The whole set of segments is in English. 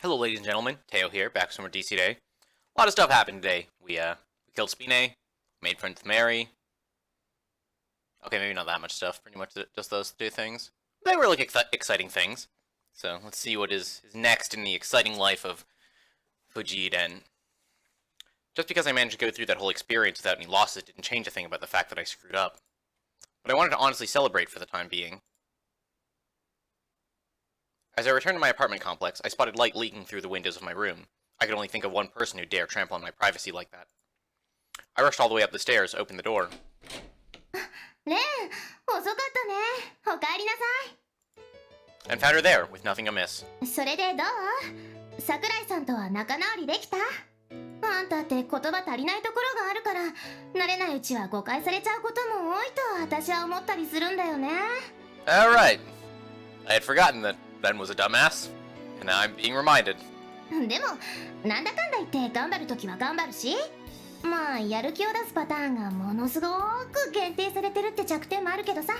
Hello, ladies and gentlemen. Teo here, back with some more DC Day. A lot of stuff happened today. We killed Spine, made friends with Mary. Okay, maybe not that much stuff. Pretty much just those two things. They were like exciting things. So let's see what is next in the exciting life of Fujiden. Just because I managed to go through that whole experience without any losses didn't change a thing about the fact that I screwed up. But I wanted to honestly celebrate for the time being. As I returned to my apartment complex, I spotted light leaking through the windows of my room. I could only think of one person who'd dare trample on my privacy like that. I rushed all the way up the stairs, opened the door. And found her there, with nothing amiss. それでどう？桜井さんとは仲直りできた？あんたって言葉足りないところがあるから、慣れないうちは誤解されちゃうことも多いと私は思ったりするんだよね。Alright. I had forgotten that Ben was a dumbass, and now I'm being reminded. でも、なんだかんだ言って頑張るときは頑張るし、まあやる気を出すパターンがものすごく限定されてるって弱点もあるけどさ、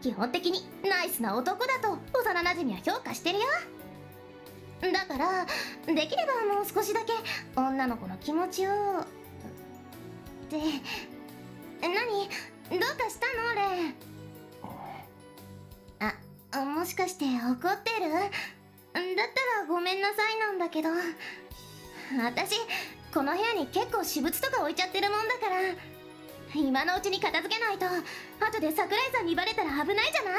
基本的にナイスな男だと幼馴染は評価してるよ。だからできればもう少しだけ女の子の気持ちをって何？どうかしたのレン？もしかして怒ってる？だったらごめんなさいなんだけど、私この部屋に結構私物とか置いちゃってるもんだから、今のうちに片付けないと後で桜井さんにバレたら危ないじゃな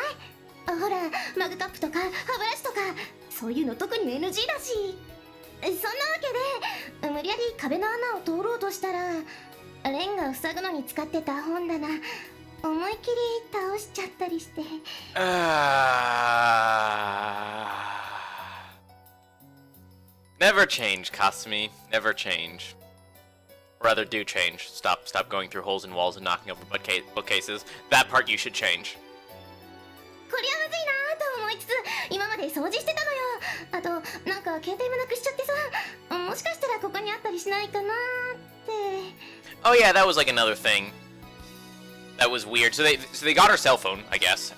い？ほらマグカップとか歯ブラシとかそういうの特に NG だし。そんなわけで無理やり壁の穴を通ろうとしたら、レンが塞ぐのに使ってた本棚思いっきり倒しちゃったりして。Never change, Kasumi. Never change. Rather, do change. Stop going through holes in walls and knocking over bookcases. That part you should change. こりゃまずいなと思いつつ、今まで掃除してたのよ。あとなんか携帯もなくしちゃってさ、もしかしたらここにあったりしないかなって。Oh yeah, that was like another thing. That was weird. So they got her cell phone, I guess.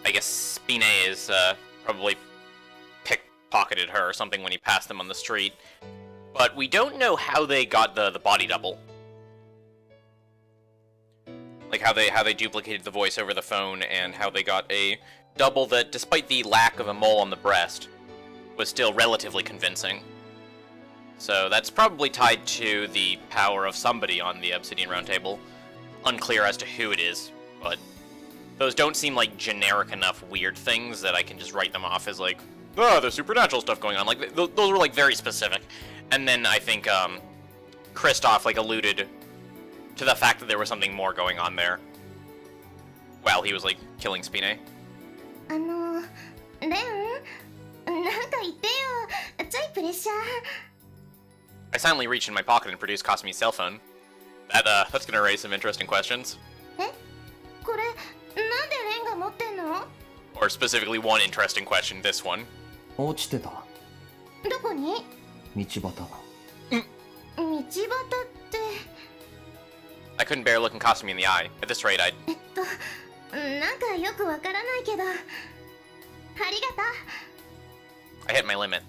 I guess Spine is probably pickpocketed her or something when he passed them on the street. But we don't know how they got the body double. Like how they duplicated the voice over the phone, and how they got a double that, despite the lack of a mole on the breast, was still relatively convincing. So that's probably tied to the power of somebody on the Obsidian Round Table. Unclear as to who it is, but those don't seem like generic enough weird things that I can just write them off as like, oh, there's supernatural stuff going on. Like, those were like very specific. And then I think Kristoff like alluded to the fact that there was something more going on there while he was like killing Spine. レン、なんか言ってよ。ちょいプレッシャー。I silently reached in my pocket and produced Kasumi's cell phone. That's gonna raise some interesting questions. え？これなんでレンが持ってんの？ Or specifically one interesting question, this one. 落ちてた。どこに？道端。道端って。I couldn't bear looking Kasumi in the eye. At this rate, I'd... なんかよくわからないけど、ありがとう。I hit my limit.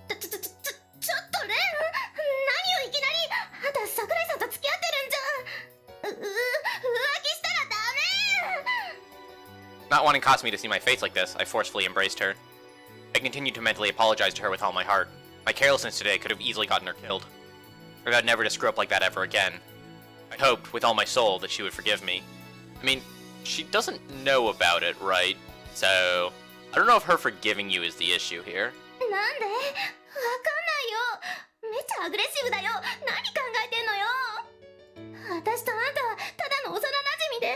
ちょっとレン、何をいきなり。あんた桜井さんと付き合ってるんじゃん。浮気したらダメ。 Not wanting Kasumi to see my face like this, I forcefully embraced her. I continued to mentally apologize to her with all my heart. My carelessness today could have easily gotten her killed. I vowed never to screw up like that ever again. I hoped, with all my soul, that she would forgive me. I mean, she doesn't know about it, right? So, I don't know if her forgiving you is the issue here. なんで？わかんないよ。めっちゃアグレッシブだよ。何考えてんのよ。私とあんたはただの幼馴染で、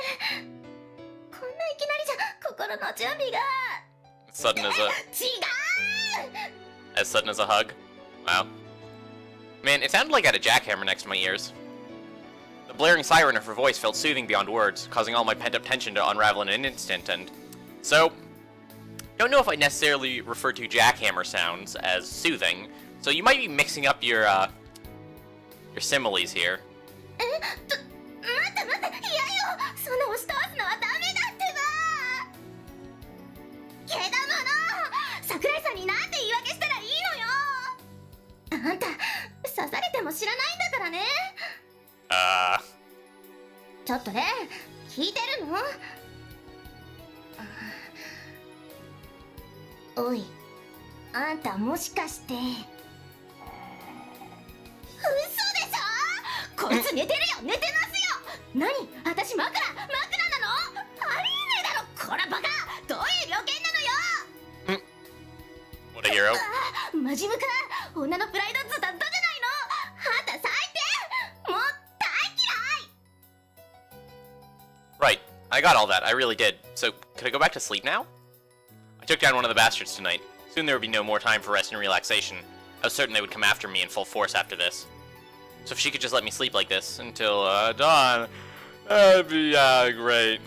こんないきなりじゃ心の準備が。Sudden as a... 違う。 As sudden as a hug? Wow. Man, it sounded like I had a jackhammer next to my ears. The blaring siren of her voice felt soothing beyond words, causing all my pent-up tension to unravel in an instant, and... So... Don't know if I necessarily refer to jackhammer sounds as soothing, so you might be mixing up your similes here. 待って待って、いやよ。そんな押し倒すのはダメだってば。けだもの。桜井さんになんて言い訳したらいいのよ。あんた刺されても知らないんだからね。ちょっとね、聞いてるの？おい、あんたもしかして。嘘でしょ？こいつ寝てるよ、寝てますよ。何？私枕なの？ありえねえだろ、こらバカ。どういう了見なのよ。What a hero. マジムカ、女のプライドズタズタじゃないの。あんた最低。もう大嫌い。 Right, I got all that, I really did. So, could I go back to sleep now? I took down one of the bastards tonight. Soon there would be no more time for rest and relaxation. I was certain they would come after me in full force after this. So if she could just let me sleep like this until dawn, that'd be great.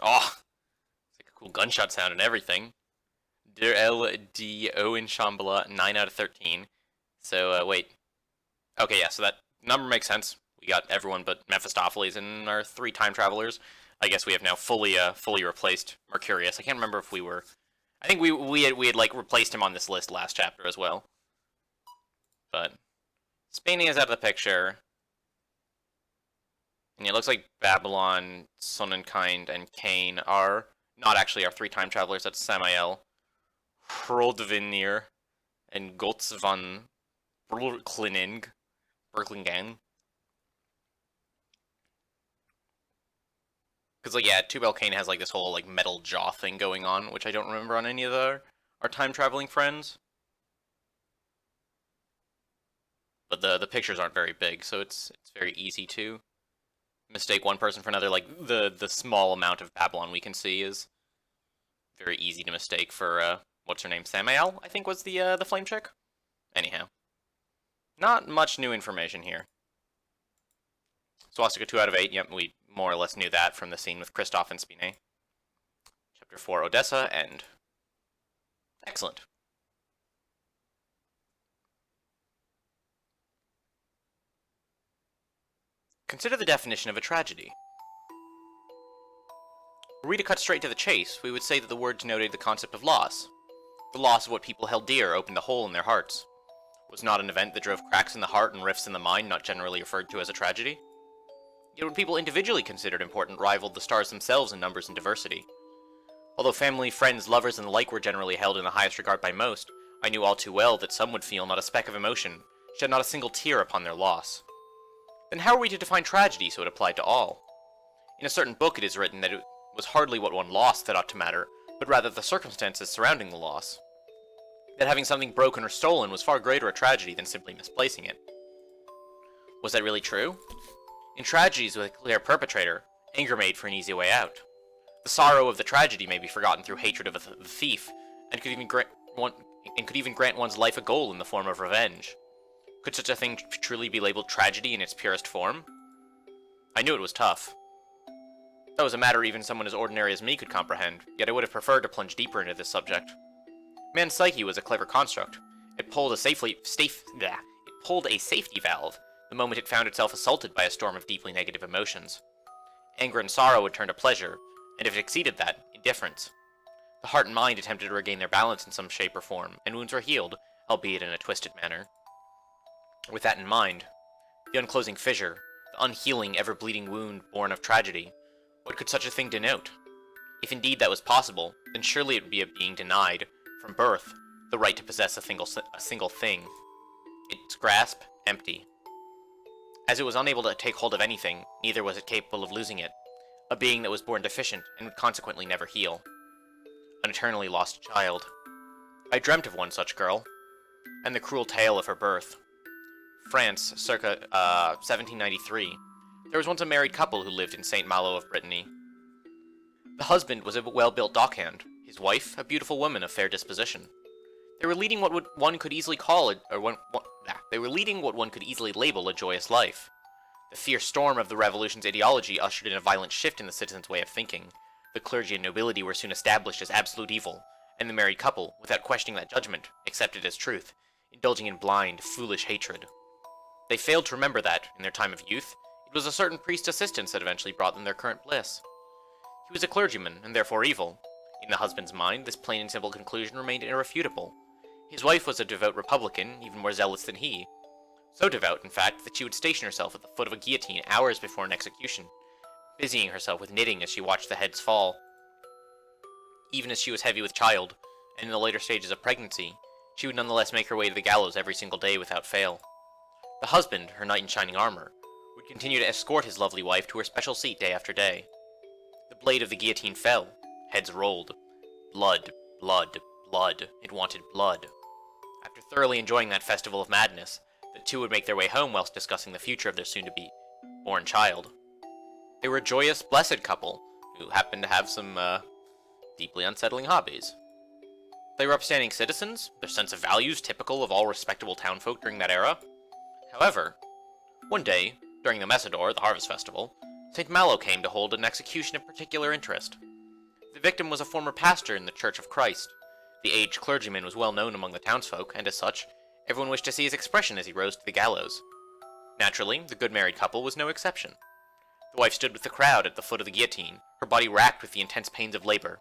Oh, it's like a cool gunshot sound and everything. Der LDO in Shambhala, 9 out of 13. So, wait. Okay, yeah, so that number makes sense. We got everyone but Mephistopheles and our 3 time travelers. I guess we have now fully replaced Mercurius. I can't remember if we were... I think we had like replaced him on this list last chapter as well. But Spain is out of the picture. And it looks like Babylon, Sonnenkind, and Cain are not actually our 3 time travelers. That's Samael, Hroldvinir, and Gotz van Berklingang. Because, like, yeah, Tubal Cain has, like, this whole, like, metal jaw thing going on, which I don't remember on any of our time-traveling friends. But the pictures aren't very big, so it's very easy to mistake one person for another. Like, the small amount of Babylon we can see is very easy to mistake for, what's her name? Samael, I think was the flame chick? Anyhow. Not much new information here. Swastika 2 out of 8, yep, we more or less knew that from the scene with Kristoff and Spine. Chapter 4, Odessa, end. Excellent. Consider the definition of a tragedy. Were we to cut straight to the chase, we would say that the word denoted the concept of loss. The loss of what people held dear opened a hole in their hearts. Was not an event that drove cracks in the heart and rifts in the mind not generally referred to as a tragedy? Yet what people individually considered important rivaled the stars themselves in numbers and diversity. Although family, friends, lovers, and the like were generally held in the highest regard by most, I knew all too well that some would feel not a speck of emotion, shed not a single tear upon their loss. Then how are we to define tragedy so it applied to all? In a certain book it is written that it was hardly what one lost that ought to matter, but rather the circumstances surrounding the loss. That having something broken or stolen was far greater a tragedy than simply misplacing it. Was that really true? In tragedies with a clear perpetrator, anger made for an easy way out. The sorrow of the tragedy may be forgotten through hatred of the thief, and could even grant one's life a goal in the form of revenge. Could such a thing truly be labeled tragedy in its purest form? I knew it was tough. That was a matter even someone as ordinary as me could comprehend, yet I would have preferred to plunge deeper into this subject. Man's psyche was a clever construct. It pulled a safety valve the moment it found itself assaulted by a storm of deeply negative emotions. Anger and sorrow would turn to pleasure, and if it exceeded that, indifference. The heart and mind attempted to regain their balance in some shape or form, and wounds were healed, albeit in a twisted manner. With that in mind, the unclosing fissure, the unhealing, ever-bleeding wound born of tragedy, what could such a thing denote? If indeed that was possible, then surely it would be a being denied, from birth, the right to possess a single thing. Its grasp, empty. As it was unable to take hold of anything, neither was it capable of losing it. A being that was born deficient, and would consequently never heal. An eternally lost child. I dreamt of one such girl, and the cruel tale of her birth. France, circa 1793. There was once a married couple who lived in St. Malo of Brittany. The husband was a well-built dockhand, his wife a beautiful woman of fair disposition. They were leading what one could easily label a joyous life. The fierce storm of the revolution's ideology ushered in a violent shift in the citizens' way of thinking. The clergy and nobility were soon established as absolute evil, and the married couple, without questioning that judgment, accepted as truth, indulging in blind, foolish hatred. They failed to remember that, in their time of youth, it was a certain priest's assistance that eventually brought them their current bliss. He was a clergyman, and therefore evil. In the husband's mind, this plain and simple conclusion remained irrefutable. His wife was a devout Republican, even more zealous than he. So devout, in fact, that she would station herself at the foot of a guillotine hours before an execution, busying herself with knitting as she watched the heads fall. Even as she was heavy with child, and in the later stages of pregnancy, she would nonetheless make her way to the gallows every single day without fail. The husband, her knight in shining armor, would continue to escort his lovely wife to her special seat day after day. The blade of the guillotine fell, heads rolled. Blood, blood, blood. It wanted blood. After thoroughly enjoying that festival of madness, the two would make their way home whilst discussing the future of their soon-to-be born child. They were a joyous, blessed couple, who happened to have some, deeply unsettling hobbies. They were upstanding citizens, their sense of values typical of all respectable townfolk during that era. However, one day, during the Messidor, the harvest festival, St. Malo came to hold an execution of particular interest. The victim was a former pastor in the Church of Christ. The aged clergyman was well known among the townsfolk, and as such, everyone wished to see his expression as he rose to the gallows. Naturally, the good married couple was no exception. The wife stood with the crowd at the foot of the guillotine, her body racked with the intense pains of labor.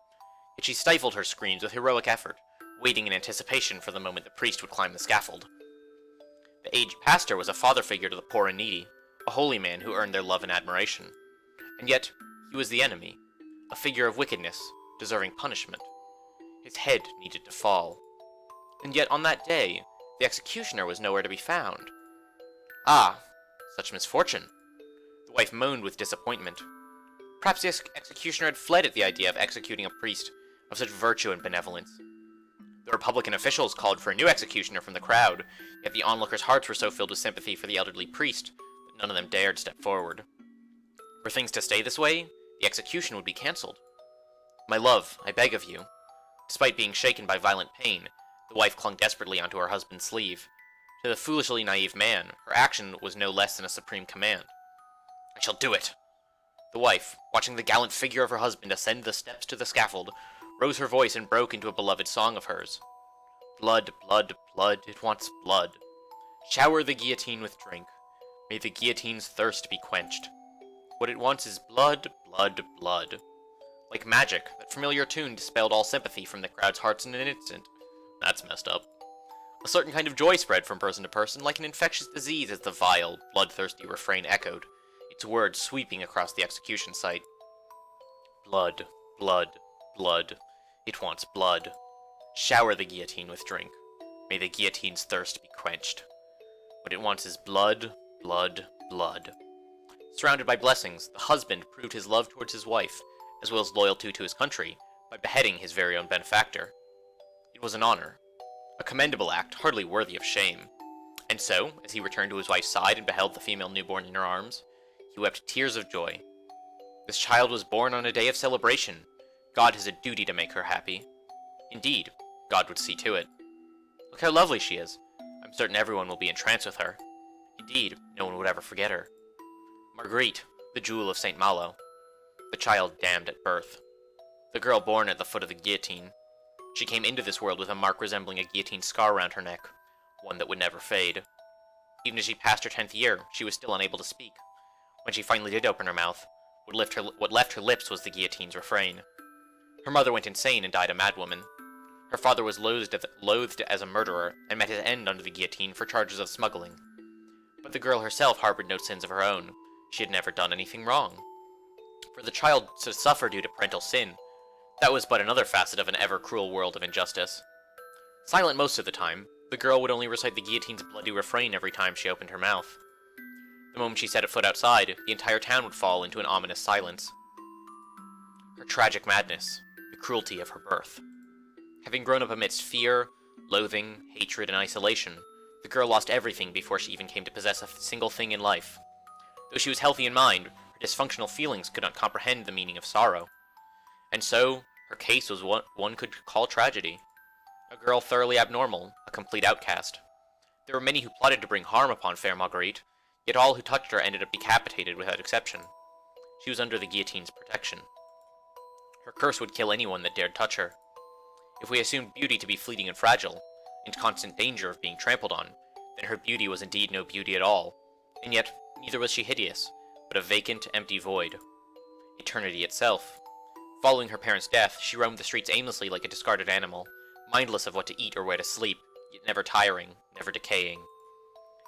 Yet she stifled her screams with heroic effort, waiting in anticipation for the moment the priest would climb the scaffold. The aged pastor was a father figure to the poor and needy, a holy man who earned their love and admiration. And yet, he was the enemy, a figure of wickedness, deserving punishment. His head needed to fall. And yet on that day, the executioner was nowhere to be found. Ah, such misfortune. The wife moaned with disappointment. Perhaps the executioner had fled at the idea of executing a priest of such virtue and benevolence. The Republican officials called for a new executioner from the crowd, yet the onlookers' hearts were so filled with sympathy for the elderly priest that none of them dared step forward. Were things to stay this way, the execution would be cancelled. My love, I beg of you. Despite being shaken by violent pain, the wife clung desperately onto her husband's sleeve. To the foolishly naive man, her action was no less than a supreme command. I shall do it. The wife, watching the gallant figure of her husband ascend the steps to the scaffold, rose her voice and broke into a beloved song of hers. Blood, blood, blood, it wants blood. Shower the guillotine with drink. May the guillotine's thirst be quenched. What it wants is blood, blood, blood. Like magic, that familiar tune dispelled all sympathy from the crowd's hearts in an instant. That's messed up. A certain kind of joy spread from person to person like an infectious disease as the vile, bloodthirsty refrain echoed, its words sweeping across the execution site. Blood, blood, blood. It wants blood. Shower the guillotine with drink. May the guillotine's thirst be quenched. What it wants is blood, blood, blood. Surrounded by blessings, the husband proved his love towards his wife, as well as loyalty to his country, by beheading his very own benefactor. It was an honor, a commendable act hardly worthy of shame. And so, as he returned to his wife's side and beheld the female newborn in her arms, he wept tears of joy. This child was born on a day of celebration. God has a duty to make her happy. Indeed, God would see to it. Look how lovely she is. I'm certain everyone will be entranced with her. Indeed, no one would ever forget her. Marguerite, the jewel of St. Malo. The child damned at birth. The girl born at the foot of the guillotine. She came into this world with a mark resembling a guillotine scar around her neck, one that would never fade. Even as she passed her 10th year, she was still unable to speak. When she finally did open her mouth, what left her lips was the guillotine's refrain. Her mother went insane and died a madwoman. Her father was loathed as a murderer and met his end under the guillotine for charges of smuggling. But the girl herself harbored no sins of her own. She had never done anything wrong. For the child to suffer due to parental sin, that was but another facet of an ever-cruel world of injustice. Silent most of the time, the girl would only recite the guillotine's bloody refrain every time she opened her mouth. The moment she set a foot outside, the entire town would fall into an ominous silence. Her tragic madness, the cruelty of her birth. Having grown up amidst fear, loathing, hatred, and isolation, the girl lost everything before she even came to possess a single thing in life. Though she was healthy in mind, her dysfunctional feelings could not comprehend the meaning of sorrow. And so, her case was what one could call tragedy. A girl thoroughly abnormal, a complete outcast. There were many who plotted to bring harm upon fair Marguerite, yet all who touched her ended up decapitated without exception. She was under the guillotine's protection. Her curse would kill anyone that dared touch her. If we assumed beauty to be fleeting and fragile, in constant danger of being trampled on, then her beauty was indeed no beauty at all, And yet, neither was she hideous, but a vacant, empty void. Eternity itself. Following her parents' death, she roamed the streets aimlessly like a discarded animal, mindless of what to eat or where to sleep, yet never tiring, never decaying.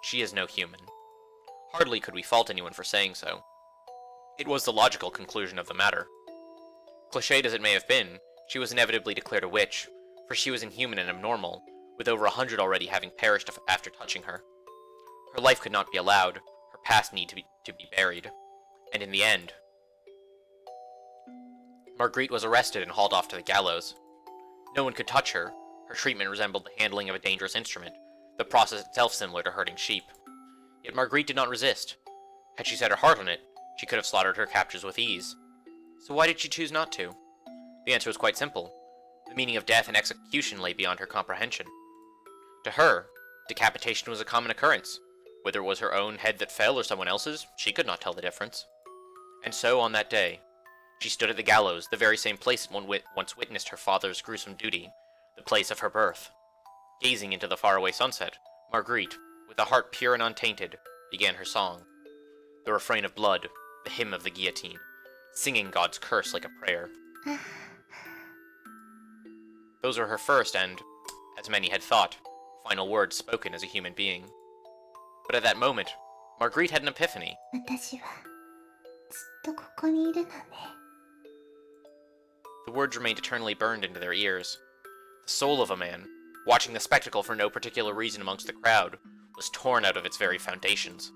She is no human. Hardly could we fault anyone for saying so. It was the logical conclusion of the matter. Cliched as it may have been, she was inevitably declared a witch, for she was inhuman and abnormal, with over 100 already having perished after touching her. Her life could not be allowed, her past need to be buried, and in the end, Marguerite was arrested and hauled off to the gallows. No one could touch her. Her treatment resembled the handling of a dangerous instrument, the process itself similar to herding sheep. Yet Marguerite did not resist. Had she set her heart on it, she could have slaughtered her captors with ease. So why did she choose not to? The answer was quite simple. The meaning of death and execution lay beyond her comprehension. To her, decapitation was a common occurrence. Whether it was her own head that fell or someone else's, she could not tell the difference. And so, on that day, she stood at the gallows, the very same place that once witnessed her father's gruesome duty, the place of her birth. Gazing into the faraway sunset, Marguerite, with a heart pure and untainted, began her song. The refrain of blood, the hymn of the guillotine, singing God's curse like a prayer. Those were her first and, as many had thought, final words spoken as a human being. But at that moment, Marguerite had an epiphany. The words remained eternally burned into their ears. The soul of a man, watching the spectacle for no particular reason amongst the crowd, was torn out of its very foundations.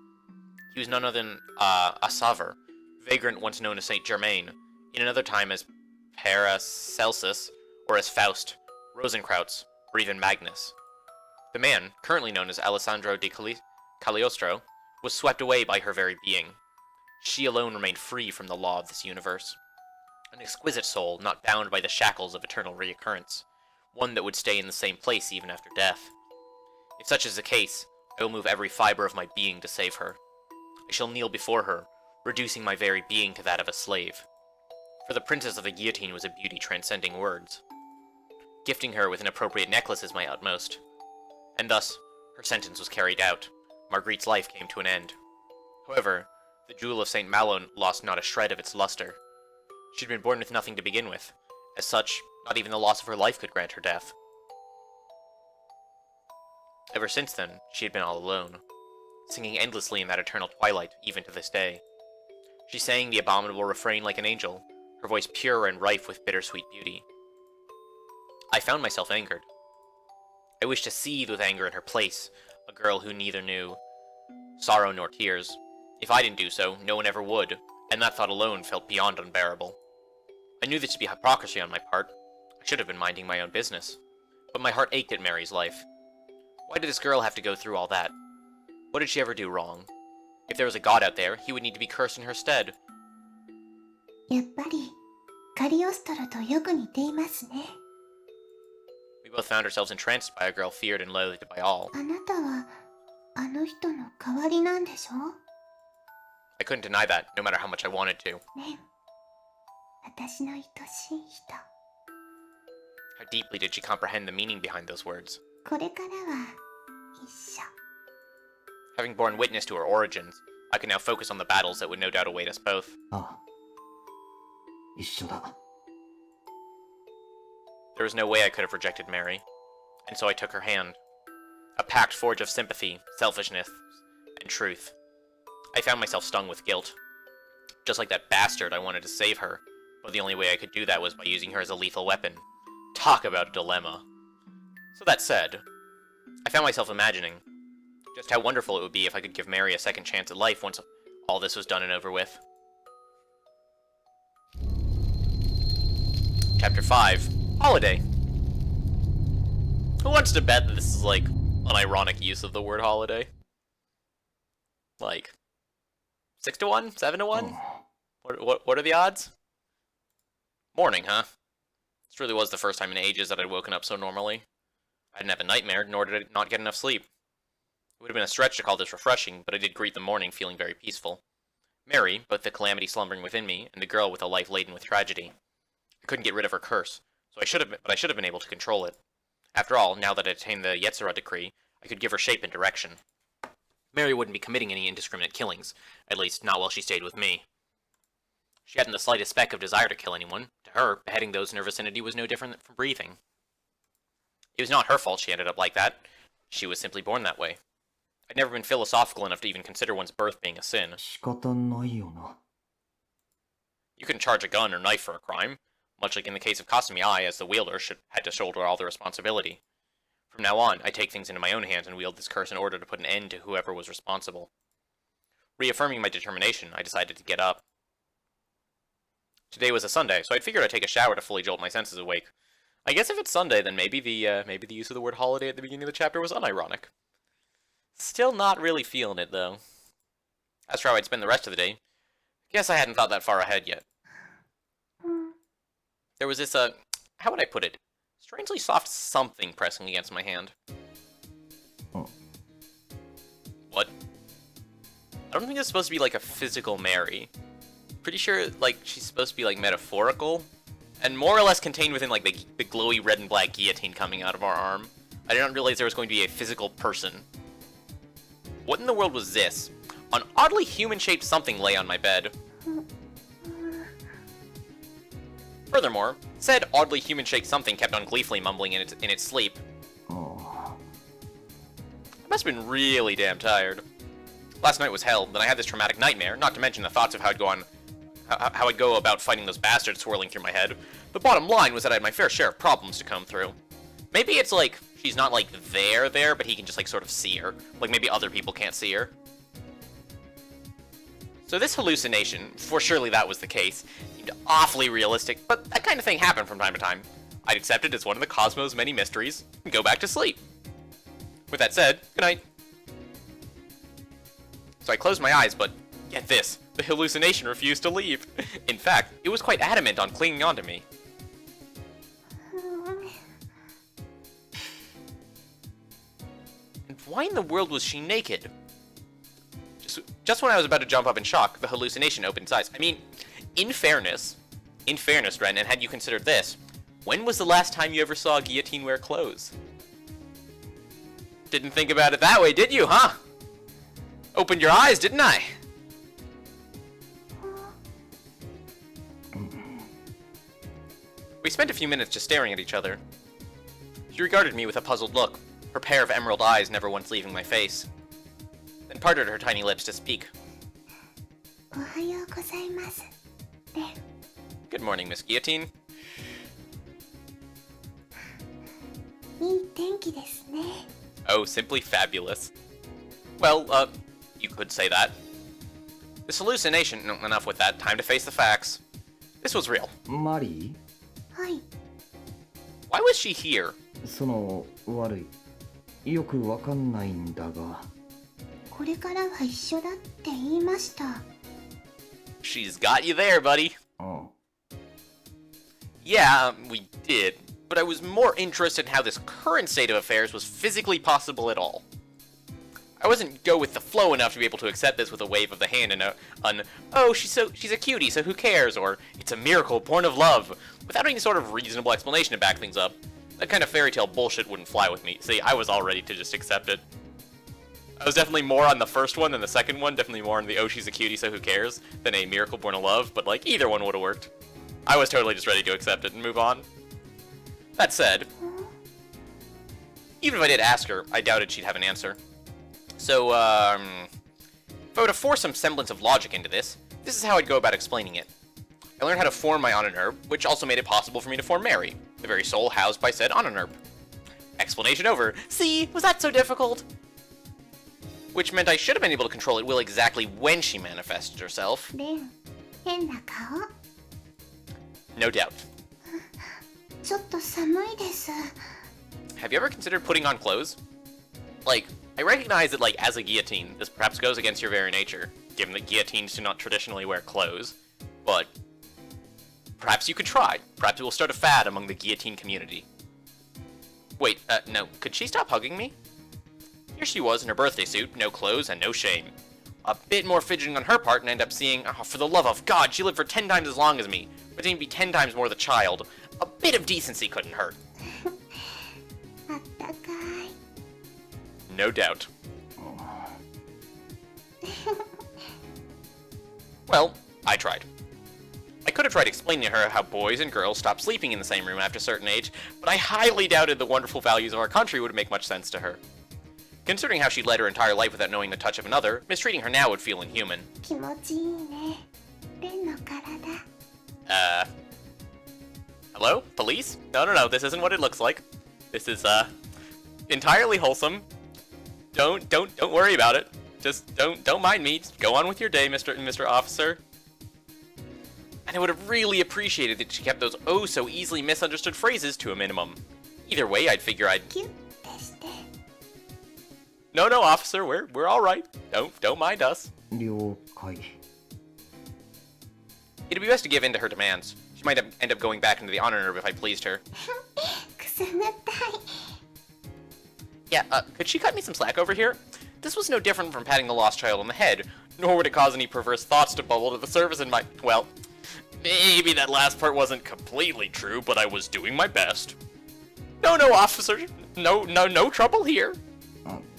He was none other than a Saver, vagrant once known as Saint Germain, in another time as Paracelsus, or as Faust, Rosencrantz, or even Magnus. The man, currently known as Alessandro di Cagliostro, was swept away by her very being. She alone remained free from the law of this universe. An exquisite soul, not bound by the shackles of eternal reoccurrence, one that would stay in the same place even after death. If such is the case, I will move every fiber of my being to save her. I shall kneel before her, reducing my very being to that of a slave. For the princess of the guillotine was a beauty transcending words. Gifting her with an appropriate necklace is my utmost. And thus, her sentence was carried out. Marguerite's life came to an end. However, the jewel of St. Malo lost not a shred of its luster. She had been born with nothing to begin with. As such, not even the loss of her life could grant her death. Ever since then, she had been all alone, singing endlessly in that eternal twilight, even to this day. She sang the abominable refrain like an angel, her voice pure and rife with bittersweet beauty. I found myself angered. I wished to seethe with anger in her place, a girl who neither knew sorrow nor tears. If I didn't do so, no one ever would, and that thought alone felt beyond unbearable. I knew this to be hypocrisy on my part. I should have been minding my own business. But my heart ached at Mary's life. Why did this girl have to go through all that? What did she ever do wrong? If there was a god out there, he would need to be cursed in her stead. やっぱりカリオストロとよく似ていますね。 We both found ourselves entranced by a girl feared and loathed by all. あなたはあの人の代わりなんでしょ? I couldn't deny that, no matter how much I wanted to. ね、私の愛しい人。 How deeply did she comprehend the meaning behind those words? これからは一緒。 Having borne witness to her origins, I could now focus on the battles that would no doubt await us both. ああ、一緒だ。 There was no way I could have rejected Mary, and so I took her hand. A packed forge of sympathy, selfishness, and truth. I found myself stung with guilt. Just like that bastard, I wanted to save her, but the only way I could do that was by using her as a lethal weapon. Talk about a dilemma. So that said, I found myself imagining just how wonderful it would be if I could give Mary a second chance at life once all this was done and over with. Chapter 5. Holiday. Who wants to bet that this is, like, an ironic use of the word holiday? Like, 6 to 1? 7 to 1? What are the odds? Morning, huh? This really was the first time in ages that I'd woken up so normally. I didn't have a nightmare, nor did I not get enough sleep. It would have been a stretch to call this refreshing, but I did greet the morning feeling very peaceful. Mary, both the calamity slumbering within me, and the girl with a life laden with tragedy. I couldn't get rid of her curse, but I should have been able to control it. After all, now that I attained the Yetzirah decree, I could give her shape and direction. Mary wouldn't be committing any indiscriminate killings, at least not while she stayed with me. She hadn't the slightest speck of desire to kill anyone. To her, beheading those in her vicinity was no different from breathing. It was not her fault she ended up like that. She was simply born that way. I'd never been philosophical enough to even consider one's birth being a sin. 仕方ないよな。 You couldn't charge a gun or knife for a crime, much like in the case of Kasumi, I, as the wielder, had to shoulder all the responsibility. From now on, I take things into my own hands and wield this curse in order to put an end to whoever was responsible. Reaffirming my determination, I decided to get up. Today was a Sunday, so I'd figured I'd take a shower to fully jolt my senses awake. I guess if it's Sunday, then maybe the use of the word holiday at the beginning of the chapter was unironic. Still not really feeling it, though. As for how I'd spend the rest of the day, guess I hadn't thought that far ahead yet. There was this, how would I put it? Strangely soft something pressing against my hand. Oh. What? I don't think it's supposed to be like a physical Mary. Pretty sure, like, she's supposed to be, like, metaphorical. And more or less contained within, like, the glowy red and black guillotine coming out of our arm. I did not realize there was going to be a physical person. What in the world was this? An oddly human-shaped something lay on my bed. Furthermore, said oddly human-shaped something kept on gleefully mumbling in its sleep. Oh. I must have been really damn tired. Last night was hell, then I had this traumatic nightmare, not to mention the thoughts of how I'd go about fighting those bastards swirling through my head. The bottom line was that I had my fair share of problems to comb through. Maybe it's like, she's not like there, but he can just like sort of see her. Like maybe other people can't see her. So this hallucination, for surely that was the case, seemed awfully realistic, but that kind of thing happened from time to time. I'd accept it as one of the cosmos' many mysteries, and go back to sleep. With that said, good night. So I closed my eyes, but get this, the hallucination refused to leave. In fact, it was quite adamant on clinging onto me. And why in the world was she naked? Just when I was about to jump up in shock, the hallucination opened its eyes. I mean, in fairness, Ren, and had you considered this, when was the last time you ever saw a guillotine wear clothes? Didn't think about it that way, did you, huh? Opened your eyes, didn't I? We spent a few minutes just staring at each other. She regarded me with a puzzled look, her pair of emerald eyes never once leaving my face. Then parted her tiny lips to speak. Good morning, Miss Guillotine. Oh, simply fabulous. Well, you could say that. This hallucination, no, enough with that, time to face the facts. This was real. Mari? Why was she here? その悪い。よくわかんないんだが。これからは一緒だって言いました。She's got you there, buddy. Oh. Yeah, we did. But I was more interested in how this current state of affairs was physically possible at all. I wasn't go with the flow enough to be able to accept this with a wave of the hand and oh, she's a cutie, so who cares, or it's a miracle born of love, without any sort of reasonable explanation to back things up. That kind of fairy tale bullshit wouldn't fly with me. See, I was all ready to just accept it. I was definitely more on the first one than the second one, definitely more on the oh, she's a cutie, so who cares, than a miracle born of love, but like, either one would have worked. I was totally just ready to accept it and move on. That said, even if I did ask her, I doubted she'd have an answer. So, if I were to force some semblance of logic into this, this is how I'd go about explaining it. I learned how to form my Ononurb, which also made it possible for me to form Mary, the very soul housed by said Ononurb. Explanation over. See, was that so difficult? Which meant I should have been able to control at will exactly when she manifested herself. No doubt. Have you ever considered putting on clothes? Like, I recognize that, like, as a guillotine, this perhaps goes against your very nature, given that guillotines do not traditionally wear clothes, but perhaps you could try. Perhaps it will start a fad among the guillotine community. Wait, no, could she stop hugging me? Here she was in her birthday suit, no clothes and no shame. A bit more fidgeting on her part and end up seeing, oh, for the love of God, she lived for 10 times as long as me, pretending to be 10 times more the child. A bit of decency couldn't hurt. No doubt. Well, I tried. I could have tried explaining to her how boys and girls stop sleeping in the same room after a certain age, but I highly doubted the wonderful values of our country would make much sense to her. Considering how she led her entire life without knowing the touch of another, mistreating her now would feel inhuman. 気持ちいいねレンの体 Hello? Police? No, this isn't what it looks like. This is, entirely wholesome. Don't worry about it. Just don't mind me. Just go on with your day, Mr. Officer. And I would have really appreciated that she kept those oh so easily misunderstood phrases to a minimum. Either way, I'd figure I'd... キュッてして No, officer, we're all right. Don't mind us. 了解 It'd be best to give in to her demands. She might end up going back into the honor room if I pleased her. くすぐったい Yeah, could she cut me some slack over here? This was no different from patting the lost child on the head, nor would it cause any perverse thoughts to bubble to the surface in my... Well, maybe that last part wasn't completely true, but I was doing my best. No, officer. No trouble here.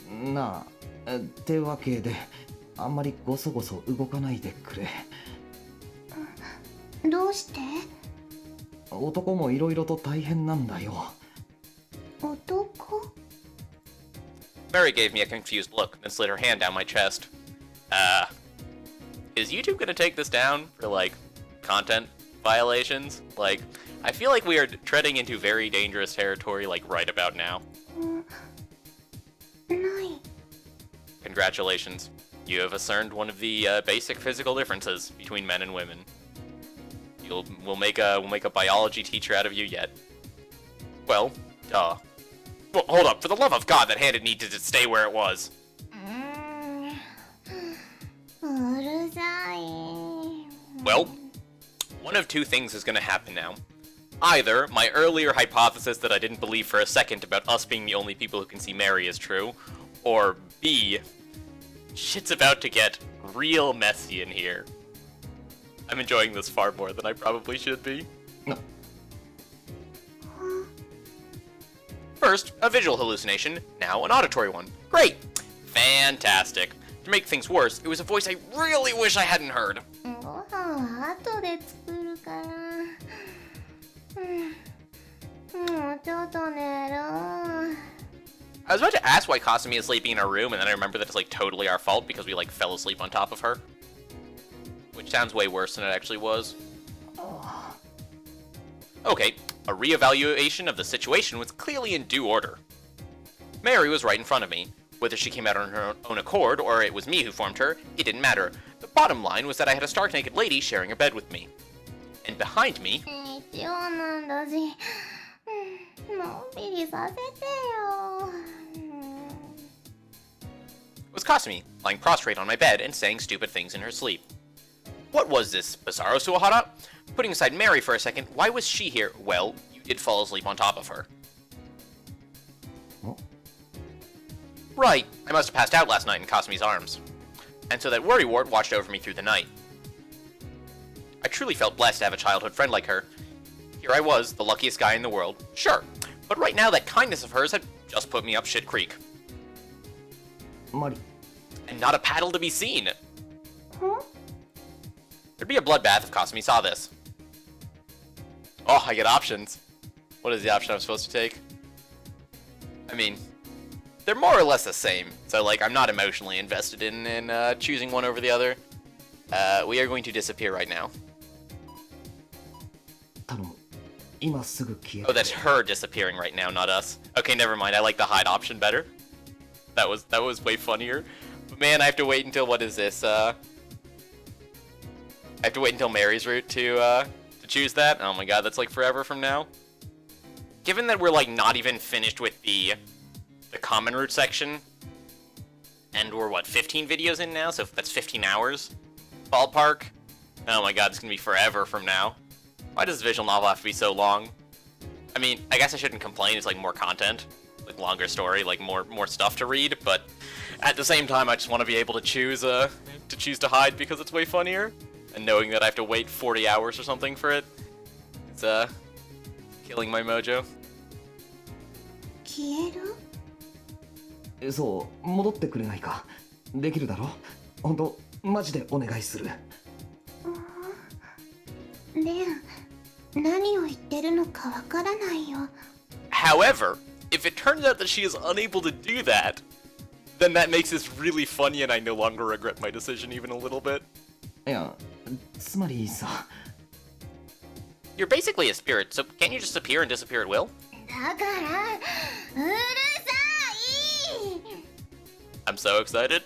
なあってわけであんまりゴソゴソ動かないでくれどうして男もいろいろと大変なんだよ男 Mary gave me a confused look, then slid her hand down my chest. Is YouTube gonna take this down for, like, content violations? Like, I feel like we are treading into very dangerous territory, like, right about now. ない Congratulations. You have discerned one of the basic physical differences between men and women. We'll make a biology teacher out of you yet. Well, duh. Well, hold up, for the love of God, that hand needed to stay where it was. うるさい Well, one of two things is gonna happen now. Either my earlier hypothesis that I didn't believe for a second about us being the only people who can see Mary is true, or B, shit's about to get real messy in here. I'm enjoying this far more than I probably should be. First, a visual hallucination, now an auditory one. Great! Fantastic. To make things worse, it was a voice I really wish I hadn't heard. ご飯は後で作るからもうちょっと寝る I was about to ask why Kasumi is sleeping in our room, and then I remember that it's like totally our fault because we like fell asleep on top of her. Which sounds way worse than it actually was. Okay, a reevaluation of the situation was clearly in due order. Mary was right in front of me. Whether she came out on her own accord or it was me who formed her, it didn't matter. The bottom line was that I had a stark-naked lady sharing a bed with me. And behind me... 日曜なんだしのんびりさせてよ was Kasumi, lying prostrate on my bed and saying stupid things in her sleep. What was this, Bizarro Suwahara? Putting aside Mary for a second, why was she here? Well, you did fall asleep on top of her. What? Right, I must have passed out last night in Kasumi's arms. And so that worrywart watched over me through the night. I truly felt blessed to have a childhood friend like her. Here I was, the luckiest guy in the world, sure, but right now that kindness of hers had just put me up shit creek. マリ And not a paddle to be seen. Huh? There'd be a bloodbath if Kasumi saw this. Oh, I get options. What is the option I'm supposed to take? I mean, they're more or less the same, so like I'm not emotionally invested in choosing one over the other. We are going to disappear right now. 頼む今すぐ消え Oh, that's her disappearing right now, not us. Okay, never mind. I like the hide option better. That was way funnier. But man, I have to wait until what is this? I have to wait until Mary's route to choose that. Oh my god, that's like forever from now. Given that we're like not even finished with the common route section, and we're what 15 videos in now, so that's 15 hours, ballpark. Oh my god, it's gonna be forever from now. Why does this visual novel have to be so long? I mean, I guess I shouldn't complain. It's like more content, like longer story, like more stuff to read. But at the same time, I just want to be able to choose to hide because it's way funnier. And knowing that I have to wait 40 hours or something for it, it's killing my mojo. 消えるそう戻ってくれないかできるだろ本当マジでお願いするレン、何を言ってるのかわからないよ。 However, if it turns out that she is unable to do that, then that makes this really funny and I no longer regret my decision even a little bit. いや、つまりさ。You're basically a spirit, so can't you just appear and disappear at will? だから、うるさい。 I'm so excited.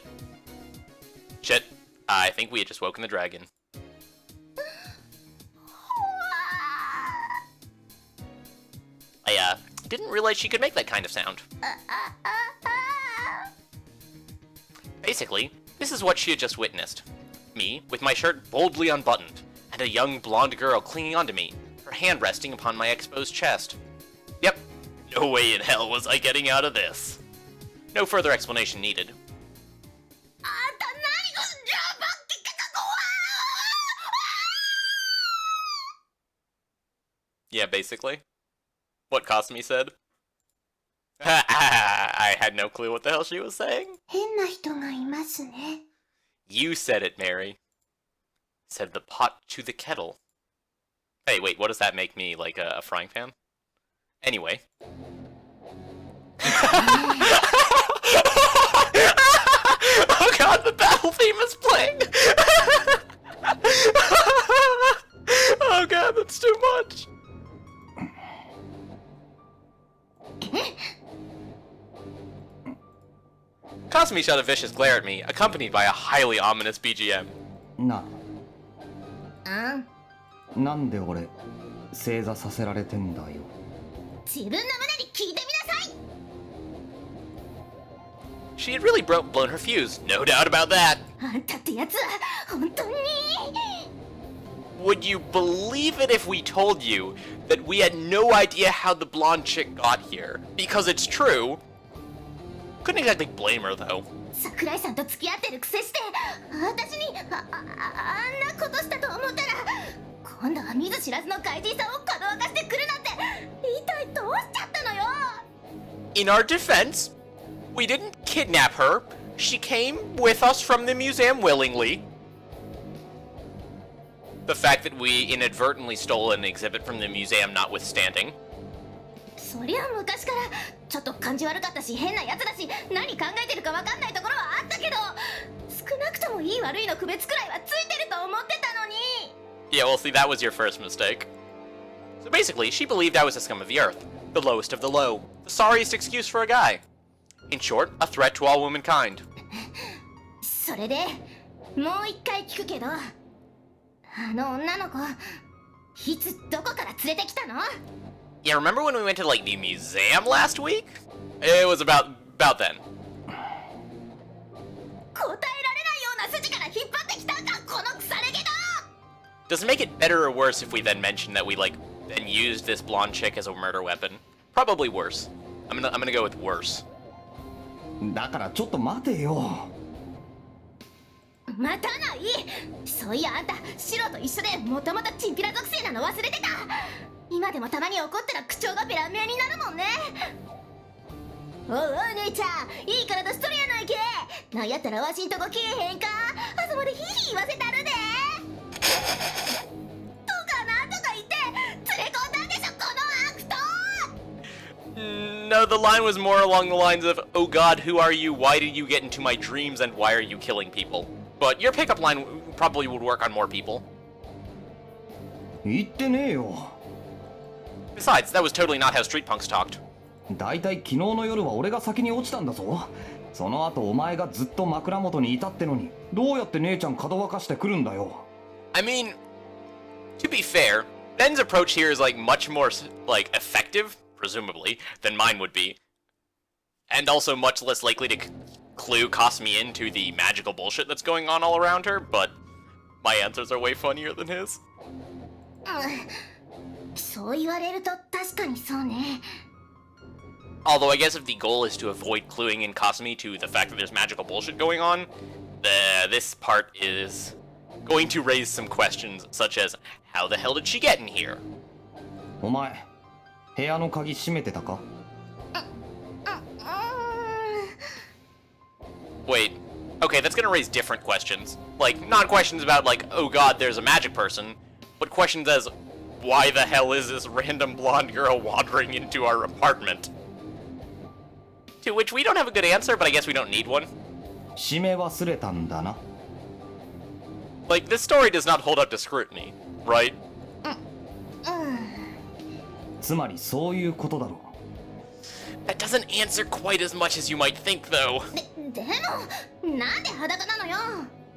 Shit, I think we had just woken the dragon. I didn't realize she could make that kind of sound. Basically, this is what she had just witnessed. Me, with my shirt boldly unbuttoned, and a young blonde girl clinging onto me, her hand resting upon my exposed chest. Yep, no way in hell was I getting out of this. No further explanation needed. Yeah, basically. What Kasumi said. I had no clue what the hell she was saying. 変な人がいますね。 You said it, Mary. Said the pot to the kettle. Hey, wait, what does that make me, like a frying pan? Anyway. Oh god, the battle theme is playing! Oh god, that's too much! Kasumi shot a vicious glare at me, accompanied by a highly ominous BGM. な、うん。なんで俺正座させられてんだよ。自分の胸に聞いてみなさい。 She had really blown her fuse, no doubt about that. あんたってやつは本当に。 Would you believe it if we told you that we had no idea how the blonde chick got here? Because it's true. Couldn't exactly blame her, though. 桜井さんと付き合ってるくせして、私にあんなことしたと思ったら、今度は見ず知らずの怪人さんをかどわかしてくるなんて、一体どうしちゃったのよ。 In our defense, we didn't kidnap her. She came with us from the museum willingly. The fact that we inadvertently stole an exhibit from the museum notwithstanding. そりゃ昔からちょっと感じ悪かったし変なやつだし何考えてるか分かんないところはあったけど少なくともいい悪いの区別くらいはついてると思ってたのに Yeah, well, see, that was your first mistake. So basically, she believed I was a scum of the earth, the lowest of the low, the sorriest excuse for a guy. In short, a threat to all womankind. それでもう一回聞くけどあの女の子いつどこから連れてきたの Yeah, remember when we went to, like, the museum last week? It was about then. 答えられないような筋から引っ張ってきたんかこの腐れ毛が Does it make it better or worse if we then mention that we, like, then used this blonde chick as a murder weapon? Probably worse. I'm gonna go with worse. だからちょっと待てよ。待たないそういやあんた白と一緒でもともとチンピラ属性なの忘れてた今でもたまに怒ったら口調がベランメになるもんねおうおう姉ちゃんいい体しとるやないけなんやったらわしんとこ来えへんか朝までヒーヒー言わせたるでとかなんとか言って連れ込んだんでしょこの悪党 No, the line was more along the lines of, oh god, who are you, why did you get into my dreams, and why are you killing people? But your pickup line probably would work on more people. 言ってねえよ。 Besides, that was totally not how street punks talked. だいたい昨日の夜は俺が先に落ちたんだぞ。その後お前がずっと枕元にいたってのにどうやって姉ちゃんかどわかしてくるんだよ。 I mean, to be fair, Ben's approach here is like much more like effective, presumably, than mine would be. And also much less likely to clue Kasumi into the magical bullshit that's going on all around her, but my answers are way funnier than his. そう言われると確かにそうね Although I guess if the goal is to avoid cluing in Kasumi to the fact that there's magical bullshit going on, this part is going to raise some questions such as, how the hell did she get in here? お前部屋の鍵閉めてたか Wait, okay, that's gonna raise different questions. Like, not questions about like, oh god, there's a magic person, but questions as, why the hell is this random blonde girl wandering into our apartment? To which we don't have a good answer, but I guess we don't need one. 締め忘れたんだな。 Like, this story does not hold up to scrutiny, right? つまりそういうことだろう。 That doesn't answer quite as much as you might think, though. でもなんで裸なのよ。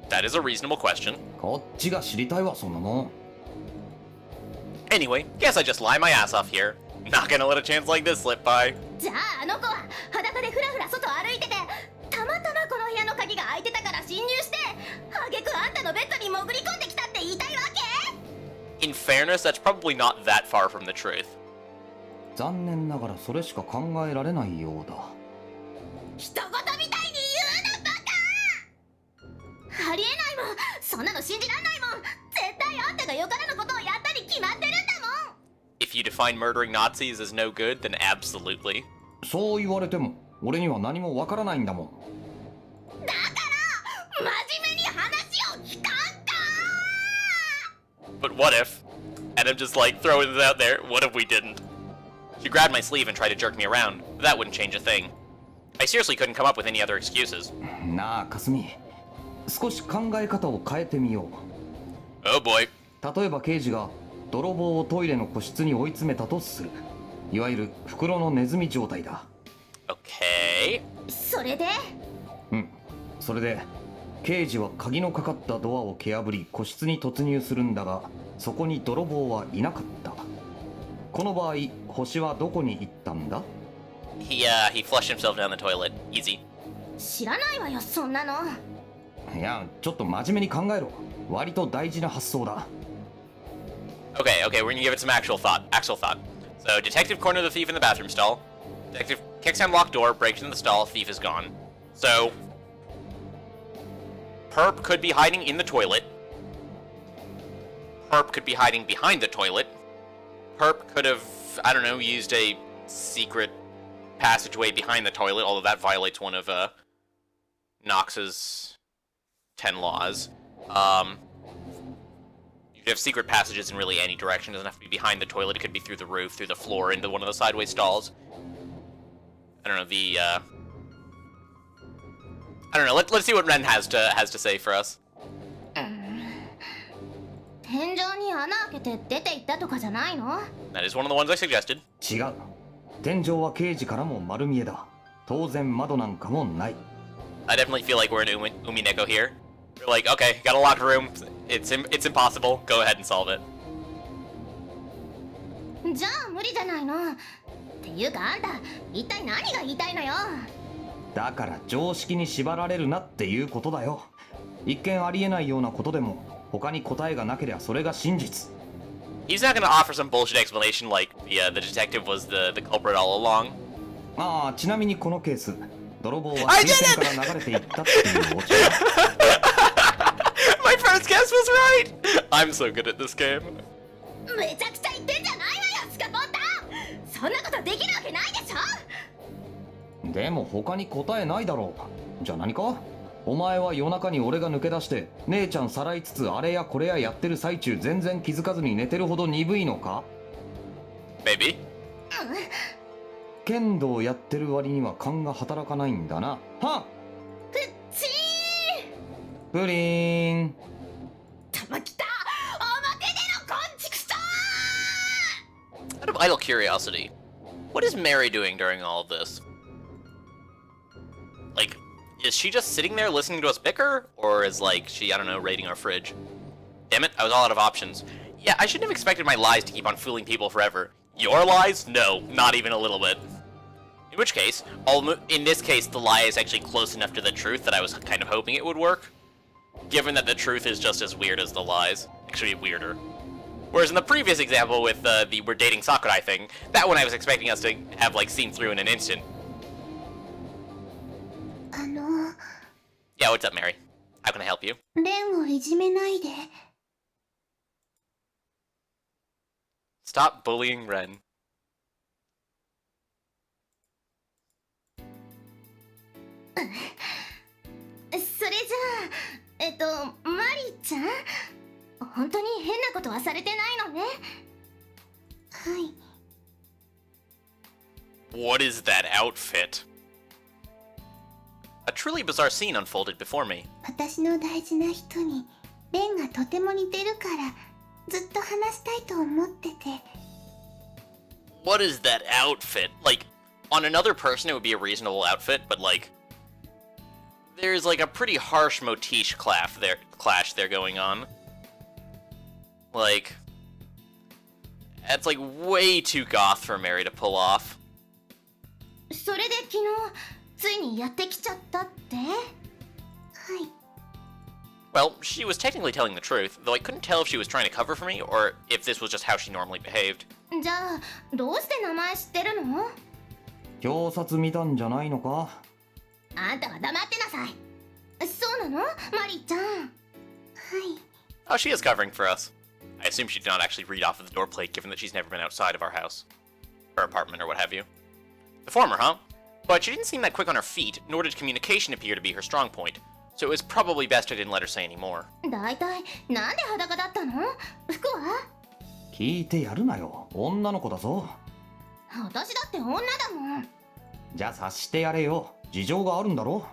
That is a reasonable question. こっちが知りたいわ、そんなの。 Anyway, guess I just lie my ass off here. Not gonna let a chance like this slip by. じゃああの子は裸でふらふら外歩いてて、たまたまこの部屋の鍵が開いてたから侵入して、あげくあんたのベッドに潜り込んできたって言いたいわけ？ In fairness, that's probably not that far from the truth. 残念ながらそれしか考えられないようだ。人事みたいに言うなバカ！ありえないもん、そんなの信じらんないもん。絶対あんたがよからぬことをやったに決まってるんだもん。 If you define murdering Nazis as no good, then absolutely. そう言われても俺には何もわからないんだもん。だから真面目に話を聞かんか。 But what if? And I'm just like throwing this out there, what if we didn't? She grabbed my sleeve and tried to jerk me around, but that wouldn't change a thing. I seriously couldn't come up with any other excuses. なあかすみ、少し考え方を変えてみよ Oh boy. う。例えば刑事が泥棒をトイレの個室に追い詰めたとする。いわゆる袋のネズミ状態だ。 Okay. それでそれで刑事は鍵のかかったドアを蹴破り個室に突入するんだが、そこに泥棒はいなかった。この場合星はどこに行ったんだ？ He flushed himself down the toilet. Easy. 知らないわよそんなの。いや、ちょっと真面目に考えろ。割と大事な発想だ。 Okay, we're gonna give it some actual thought. So, detective cornered the thief in the bathroom stall. Detective kicks down locked door, breaks into the stall, thief is gone. So, Perp could be hiding in the toilet. Perp could be hiding behind the toilet. Perp could have, I don't know, used a secret passageway behind the toilet, although that violates one of, Nox's 10 laws. You have secret passages in really any direction. It doesn't have to be behind the toilet. It could be through the roof, through the floor, into one of the sideways stalls. I don't know, I don't know, let's see what Ren has to say for us. 天井に穴開けて出て行ったとかじゃないの？ That is one of the ones I suggested. 違う。天井は刑事からも丸見えだ。当然窓なんかもない。 I definitely feel like we're in Umineko here. We're like, okay, got a locked room. It's impossible. Go ahead and solve it. じゃあ無理じゃないの。っていうかあんた一体何が言いたいのよ。だから常識に縛られるなっていうことだよ。一見ありえないようなことでも他に答えがなければそれが真実。 He's not gonna offer some bullshit explanation like the detective was the culprit all along. ああ、ちなみにこのケース、泥棒は水栓から流れていったっていうオチだ。My first guess was right! I'm so good at this game. めちゃくちゃ言ってんじゃないわよスカポンタン。そんなことできるわけないでしょ。でも他に答えないだろう。じゃあ何か？お前は夜中に俺が抜け出して姉ちゃんさらいつつあれやこれややってる最中全然気づかずに寝てるほど鈍いのか？ Maybe. 剣道やってる割には勘が働かないんだな。はっ！プッチプリーン。ー。たまきた。表でのこんちくしょ Out of idle curiosity, what is Mary doing during all of this? Like, is she just sitting there listening to us bicker? Or is, like, she, I don't know, raiding our fridge? Damn it, I was all out of options. Yeah, I shouldn't have expected my lies to keep on fooling people forever. Your lies? No, not even a little bit. In which case, in this case, the lie is actually close enough to the truth that I was kind of hoping it would work. Given that the truth is just as weird as the lies. Actually, weirder. Whereas in the previous example with the we're dating Sakurai thing, that one I was expecting us to have, like, seen through in an instant. Yeah, what's up, Mary? How can I help you? レンをいじめないで。Stop bullying Ren. それじゃあマリちゃん本当に変なことはされてないのね。はい。 What is that outfit? A truly bizarre scene unfolded before me. 私の大事な人にレンがとても似てるからずっと話したいと思ってて。 What is that outfit? Like, on another person it would be a reasonable outfit, but like, there's like a pretty harsh motif clash there going on. Like, that's like way too goth for Mary to pull off. それで昨日ついにやってきちゃったって？はい。 Well, she was technically telling the truth, though I couldn't tell if she was trying to cover for me or if this was just how she normally behaved. じゃあどうして名前知ってるの？表札見たんじゃないのか？あんたは黙ってなさい。そうなの？マリちゃん。はい。 Oh, she is covering for us. I assume she did not actually read off of the door plate, given that she's never been outside of our house. Her apartment, or what have you. The former, huh? But she didn't seem that quick on her feet, nor did communication appear to be her strong point, so it was probably best I didn't let her say any more. だいたいなんで裸だったの？服は？聞いてやるなよ。女の子だぞ。私だって女だもん。じゃあ察してやれよ。事情があるんだろ。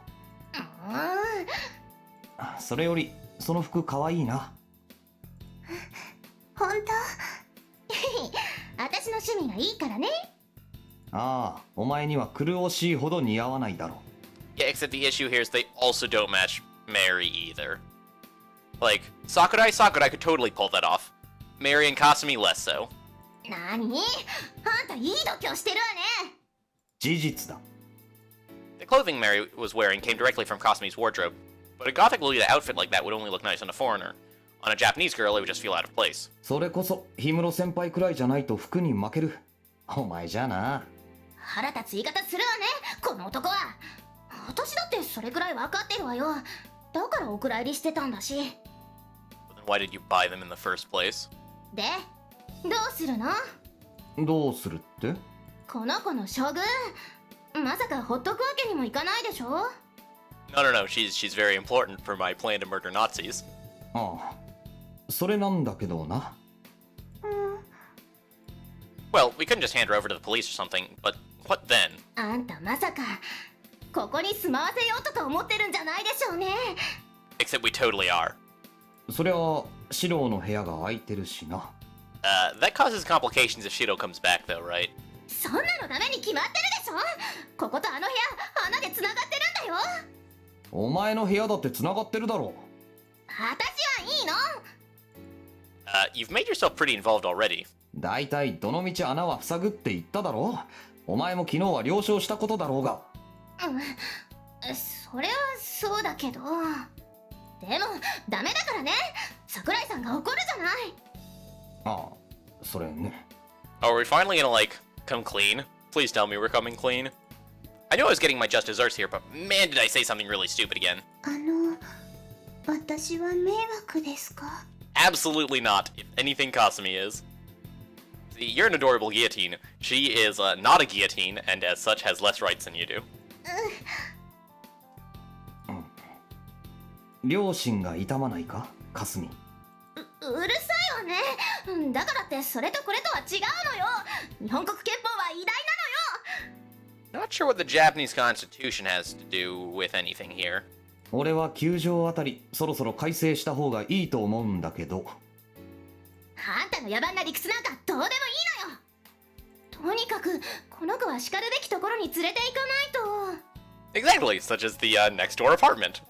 それよりその服かわいいな。本当？私の趣味がいいからね。ああ、お前には苦しいほど似合わないだろ。 Yeah, except the issue here is they also don't match Mary either. Like, Sakurai could totally pull that off. Mary and Kasumi less so. なに？あんたいい度胸してるわね。事実だ。 The clothing Mary was wearing came directly from Kasumi's wardrobe, but a gothic Lolita outfit like that would only look nice on a foreigner. On a Japanese girl, it would just feel out of place. それこそ氷室先輩くらいじゃないと服に負ける。お前じゃな。腹立つ言い方するわね、この男は。私だってそれくらい分かってるわよ。だからお蔵入りしてたんだし。 But then why did you buy them in the first place? で、どうするの？どうするって？この子の処遇、まさかほっとくわけにもいかないでしょ？ No, she's very important for my plan to murder Nazis. ああ、それなんだけどな。Well, we couldn't just hand her over to the police or something, but what then? あんたまさかここに住まわせようとか思ってるんじゃないでしょうね。 Except we totally are. そりゃシロの部屋が空いてるしな。That causes complications if Shido comes back though, right? そんなのダメに決まってるでしょ。こことあの部屋穴で繋がってるんだよ。お前の部屋だって繋がってるだろ。私はいいの。You've made yourself pretty involved already. だいたいどの道穴は塞ぐって言っただろ。お前も昨日は了承したことだろうが。それはそうだけど、でもダメだからね。桜井さんが怒るじゃない。ああ、それね。Are we finally gonna, like, come clean? Please tell me we're coming clean. I knew I was getting my just desserts here, but man, did I say something really stupid again. 私は迷惑ですか？ Absolutely not. If anything, Kasumi is. See, you're an adorable guillotine. She is not a guillotine, and as such has less rights than you do. 両親が痛まないか、かすみ。うるさいわね。だからってそれとこれとは違うのよ。日本国憲法は偉大なのよ。 Not sure what the Japanese Constitution has to do with anything here. 俺は9条あたりそろそろ改正した方がいいと思うんだけど。あんたの野蛮な理屈なんかどうでもいいのよ。とにかくこの子は叱るべきところに連れて行かないと。 Exactly, such as the next door apartment.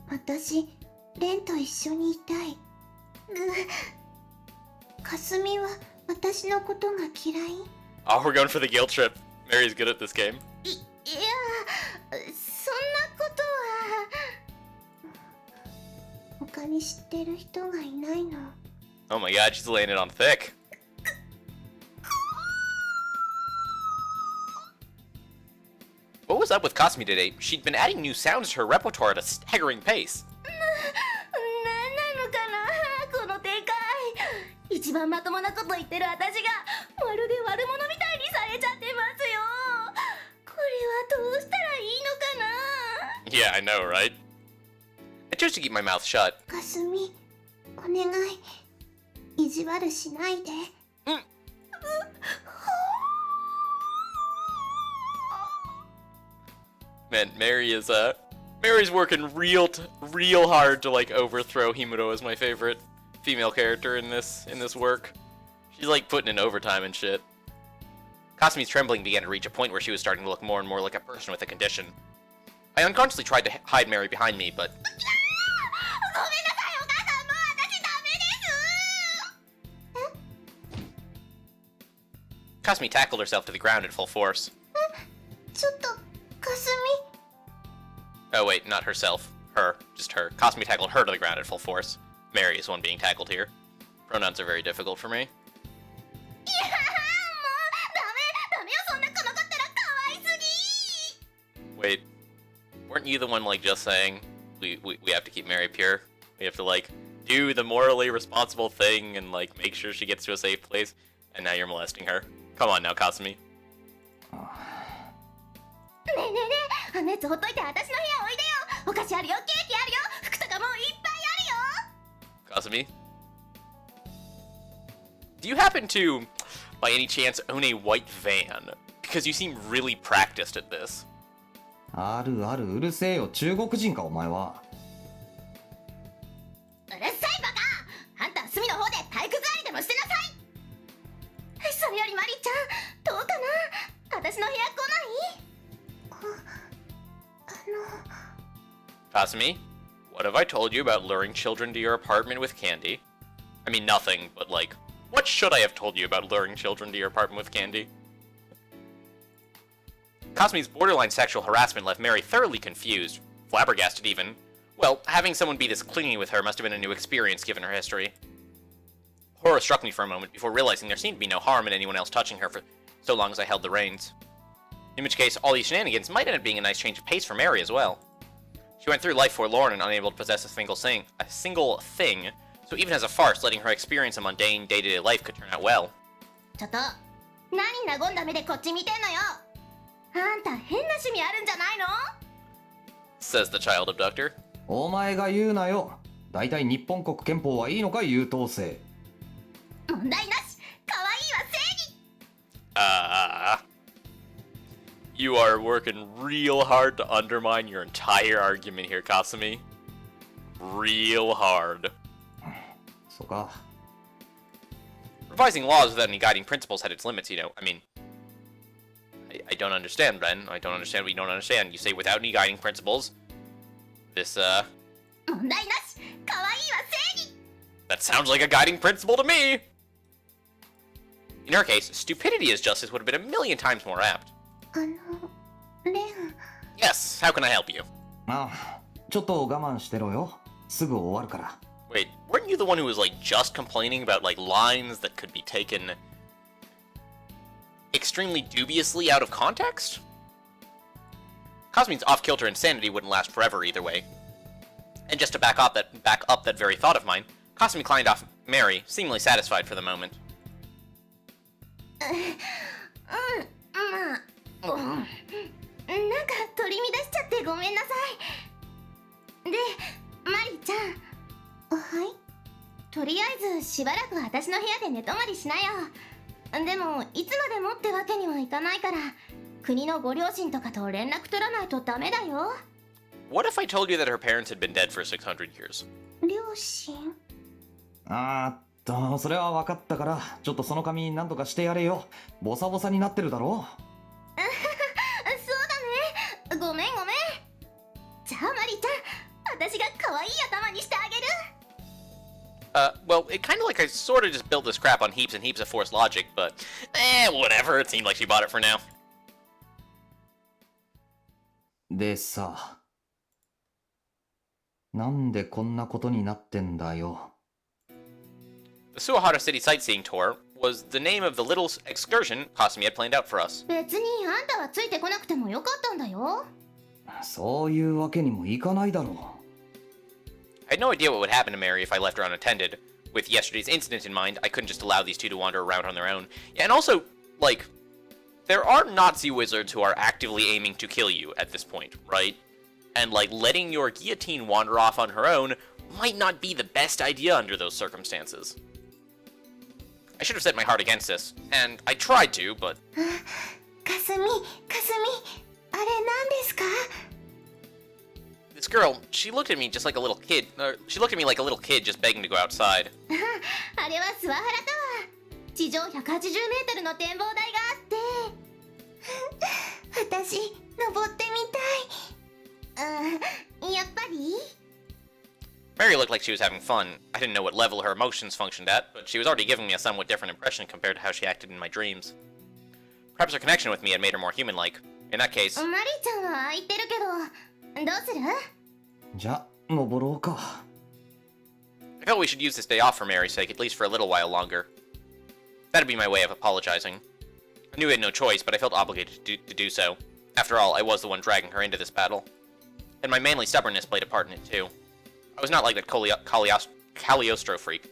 私、レンと一緒にいたい。かすみは私のことが嫌い？ Oh, we're going for the guilt trip. Mary's good at this game. いや、そんなことは。他に知ってる人がいないの。 Oh my god, she's laying it on thick. What was up with Kasumi today? She'd been adding new sounds to her repertoire at a staggering pace. なんなのかな、この展開。一番まともなこと言ってる私がまるで悪者みたいにされちゃってますよ。これはどうしたらいいのかな。 Yeah, I know, right? I chose to keep my mouth shut. かすみ、お願い、意地悪しないで。Man, Mary's working real hard to like overthrow Himuro as my favorite female character in this work. She's like putting in overtime and shit. Kasumi's trembling began to reach a point where she was starting to look more and more like a person with a condition. I unconsciously tried to hide Mary behind me, but... Kasumi tackled herself to the ground at full force. Oh wait, not herself. Her. Just her. Kasumi tackled her to the ground at full force. Mary is the one being tackled here. Pronouns are very difficult for me. Wait, weren't you the one like just saying we have to keep Mary pure? We have to like do the morally responsible thing and like make sure she gets to a safe place, and now you're molesting her. Come on now, Kasumi. Kasumi? Do you happen to, by any chance, own a white van? Because you seem really practiced at this. あるある、うるせえよ、中国人かお前は。うるさいバカ。あんたは隅の方で体育座りでもしてなさい。それよりマリちゃん、どうかな。私の部屋来ない？ Kasumi, what have I told you about luring children to your apartment with candy? I mean, nothing, but like, what should I have told you about luring children to your apartment with candy? Kasumi's borderline sexual harassment left Mary thoroughly confused, flabbergasted even. Well, having someone be this clingy with her must have been a new experience given her history. Horror struck me for a moment before realizing there seemed to be no harm in anyone else touching her for so long as I held the reins. In which case, all these shenanigans might end up being a nice change of pace for Mary as well. She went through life forlorn and unable to possess a single thing, so even as a farce, letting her experience a mundane, day-to-day life could turn out well. ちょっと、何和んだ目でこっち見てんのよ。あんた変な趣味あるんじゃないの？ Says the child abductor. お前が言うなよ。大体日本国憲法はいいのか、優等生。問題なし。可愛いは正義。You are working real hard to undermine your entire argument here, Kasumi. Real hard. そうか。Revising laws without any guiding principles had its limits, you know. I mean, I don't understand, Ren. I don't understand what you don't understand. You say without any guiding principles. This, 問題なし。可愛いは正義。 That sounds like a guiding principle to me! In her case, stupidity as justice would have been a million times more apt. レン。Yes, how can I help you? ああ、ちょっと我慢してろよ。すぐ終わるから。Wait, weren't you the one who was, like, just complaining about, like, lines that could be taken extremely dubiously out of context? Kasumi's off-kilter insanity wouldn't last forever either way. And just to back up that very thought of mine, Kasumi climbed off Mary, seemingly satisfied for the moment. まあ、なんか取り乱しちゃってごめんなさい。で、マリちゃん。はい。とりあえずしばらく私の部屋で寝泊まりしなよ。でもいつまでもってわけにはいかないから、国のご両親とかと連絡取らないとダメだよ。What if I told you that her parents had been dead for 600 years? 両親？それは分かったから、ちょっとその髪なんとかしてやれよ。ボサボサになってるだろ。そうだね。ごめん。じゃあマリちゃん、私が可愛い頭にしてあげる。Well, it kind of like I sort of just built this crap on heaps and heaps of forced logic, but whatever, it seemed like she bought it for now. でさ、なんでこんなことになってんだよ。The Suwahara City sightseeing tour was the name of the little excursion Kasumi had planned out for us. 別にあんたはついてこなくてもよかったんだよ。そういうわけにもいかないだろう。I had no idea what would happen to Mary if I left her unattended. With yesterday's incident in mind, I couldn't just allow these two to wander around on their own. And also, like, there are Nazi wizards who are actively aiming to kill you at this point, right? And, like, letting your guillotine wander off on her own might not be the best idea under those circumstances. I should have set my heart against this, and I tried to, but かすみ、あれ何ですか？ this girl, she looked at me just like a little kid. She looked at me like a little kid just begging to go outside. あれはスワハラとは地上180メートルの展望台があって私登ってみたい。やっぱり Mary looked like she was having fun. I didn't know what level her emotions functioned at, but she was already giving me a somewhat different impression compared to how she acted in my dreams. Perhaps her connection with me had made her more human-like. In that case, マリちゃんは言ってるけどどうする？じゃ登ろうか。 I felt we should use this day off for Mary's sake, at least for a little while longer. That'd be my way of apologizing. I knew we had no choice, but I felt obligated to do so. After all, I was the one dragging her into this battle. And my manly stubbornness played a part in it too. I was not like that Cagliostro freak.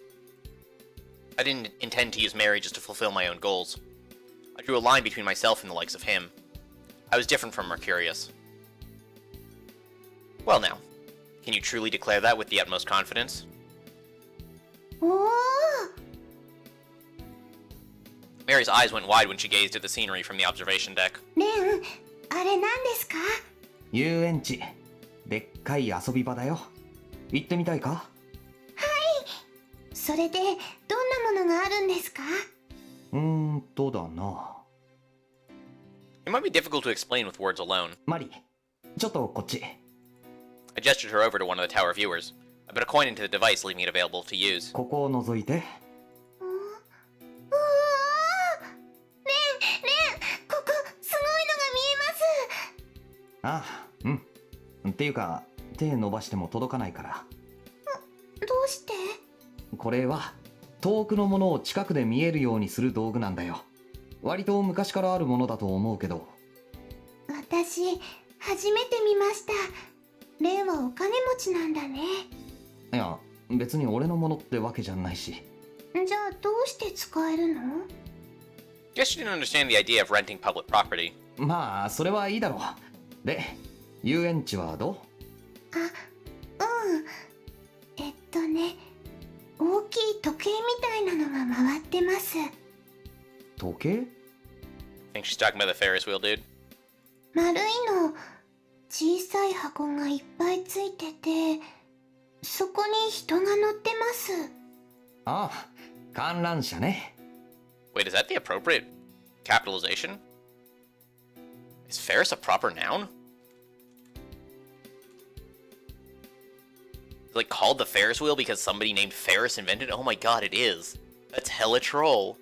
I didn't intend to use Mary just to fulfill my own goals. I drew a line between myself and the likes of him. I was different from Mercurius. Well now, can you truly declare that with the utmost confidence? おお Mary's eyes went wide when she gazed at the scenery from the observation deck. レン、あれ何ですか？遊園地、でっかい遊び場だよ。行ってみたいか？それでどんなものがあるんですか？だな。It might be difficult to explain with words alone. マリ、ちょっとこっち。I gestured her over to one of the tower viewers. I put a coin into the device, leaving it available to use. ここを覗いて。おお、レン、ここすごいのが見えます。ああ、っていうか、手伸ばしても届かないから。どうして？これは遠くのものを近くで見えるようにする道具なんだよ。割と昔からあるものだと思うけど。私初めて見ました。レンはお金持ちなんだね。いや、別に俺のものってわけじゃないし。じゃあどうして使えるの？ Guess she didn't understand the idea of renting public property. まあそれはいいだろう。で、遊園地はどう？ね、大きい時計みたいなのが回ってます。時計？ Think she's talking about the Ferris wheel, dude? 丸いの、小さい箱がいっぱいついてて、そこに人が乗ってます。ああ、観覧車ね。Wait, is that the appropriate capitalization? Is Ferris a proper noun? Like called the Ferris wheel because somebody named Ferris invented it? Oh my god, it is. That's hella troll.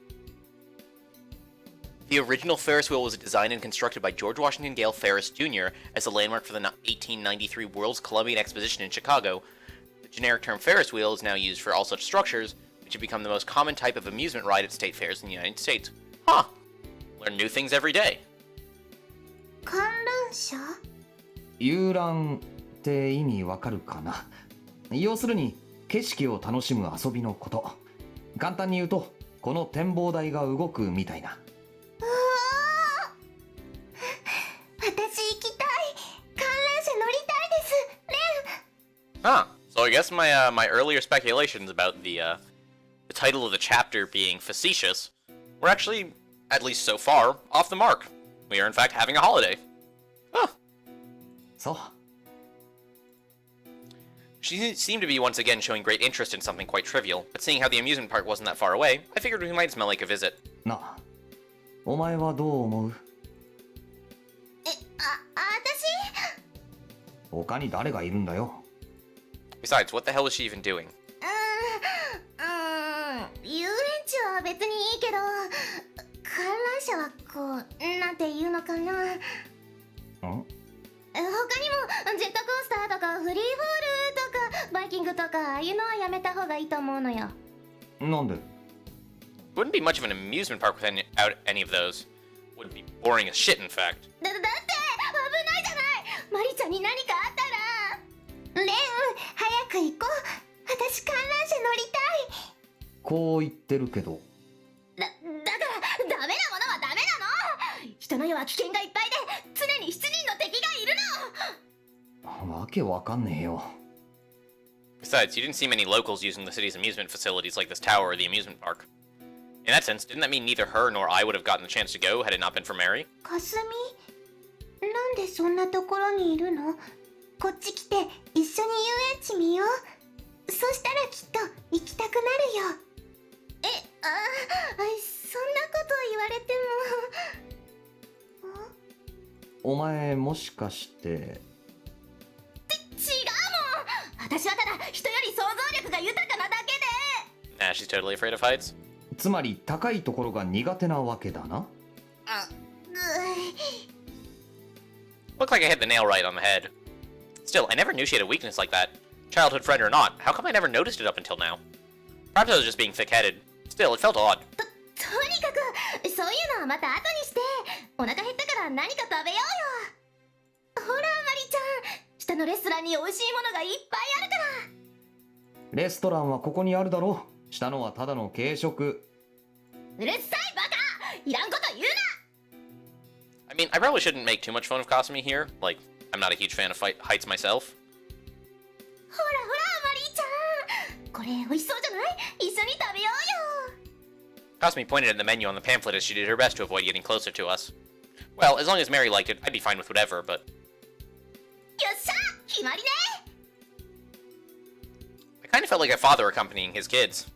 The original Ferris wheel was designed and constructed by George Washington Gale Ferris Jr. as a landmark for the 1893 World's Columbian Exposition in Chicago. The generic term Ferris wheel is now used for all such structures, which have become the most common type of amusement ride at state fairs in the United States. Huh. Learn new things every day. 観覧車？遊覧って意味わかるかな？要するに景色を楽しむ遊びのこと。簡単に言うとこの展望台が動くみたいな。私行きたい。観覧車乗りたいです。レン。 Huh. So I guess my earlier speculations about the title of the chapter being facetious were actually, at least so far, off the mark. We are in fact having a holiday. Huh. そう。She seemed to be once again showing great interest in something quite trivial, but seeing how the amusement park wasn't that far away, I figured we might smell like a visit. なあ、お前はどう思う？私？他に誰がいるんだよ。Besides, what the hell was she even doing? 遊園地は別にいいけど、観覧車はこう、なんていうのかな。他にもジェットコースターとかフリーフォールとかバイキングとかああいうのはやめた方がいいと思うのよ。なんで？ Wouldn't be much of an amusement park without any of those. Would be boring as shit, in fact. だって危ないじゃない。マリちゃんに何かあったら。レン、早く行こう。私観覧車乗りたい。こう言ってるけど。だからダメなものはダメなの。人の世は危険がいっぱいで常に7人の敵がいるの。わけわかんねえよ。 Besides, you didn't see many locals using the city's amusement facilities like this tower or the amusement park. In that sense, didn't that mean neither her nor I would have gotten the chance to go had it not been for Mary? かすみ、なんでそんなところにいるの？こっち来て一緒に遊園地見よう。そしたらきっと行きたくなるよ。そんなこと言われても。お前もしかして。違うもん。私はただ人より想像力が豊かなだけで。Nah, she's totally afraid of heights. つまり高いところが苦手なわけだな。Looked like I hit the nail right on the head. Still, I never knew she had a weakness like that. Childhood friend or not, how come I never noticed it up until now? Perhaps I was just being thick-headed. Still, it felt odd. とにかくそういうのはまた後にして、お腹減ったから何か食べようよ。ほらマリちゃん、下のレストランに美味しいものがいっぱいあるから。レストランはここにあるだろう。下のはただの軽食。うるさいバカ、いらんこと言うな。I mean, I probably shouldn't make too much fun of Kasumi here. Like, I'm not a huge fan of heights myself. ほらほらマリーちゃん、これ美味しそうじゃない？一緒に食べようよ。 Kasumi pointed at the menu on the pamphlet as she did her best to avoid getting closer to us. Well, as long as Mary liked it, I'd be fine with whatever, but... よっしゃ、決まりね。 I kind of felt like a father accompanying his kids.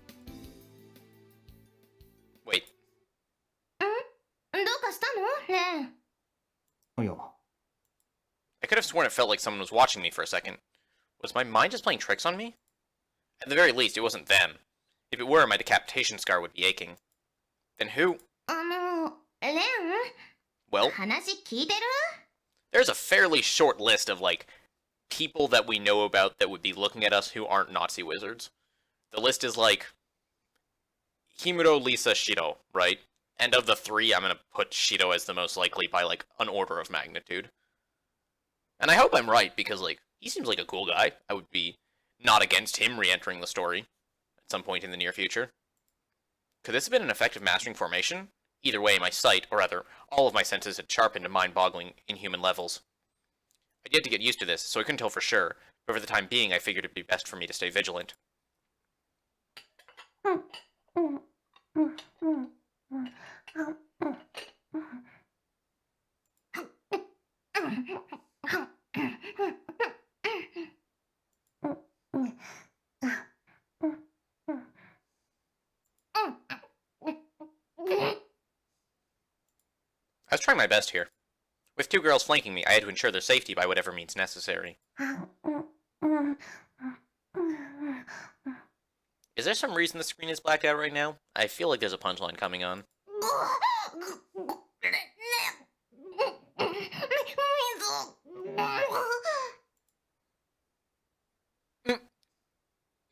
Wait. どうかしたの？レン。いや。I could have sworn it felt like someone was watching me for a second. Was my mind just playing tricks on me? At the very least, it wasn't them. If it were, my decapitation scar would be aching. Then who? レン？ Well, 話聞いてる？ there's a fairly short list of, like, people that we know about that would be looking at us who aren't Nazi wizards. The list is, like, Himuro, Lisa, Shiro, right? And of the three, I'm gonna put Shiro as the most likely by, like, an order of magnitude. And I hope I'm right, because, like, he seems like a cool guy. I would be not against him re-entering the story at some point in the near future. Could this have been an effective mastering formation? Either way, my sight, or rather, all of my senses had sharpened to mind-boggling, inhuman levels. I'd yet to get used to this, so I couldn't tell for sure, but for the time being, I figured it'd be best for me to stay vigilant. I was trying my best here. With two girls flanking me, I had to ensure their safety by whatever means necessary. Is there some reason the screen is blacked out right now? I feel like there's a punchline coming on.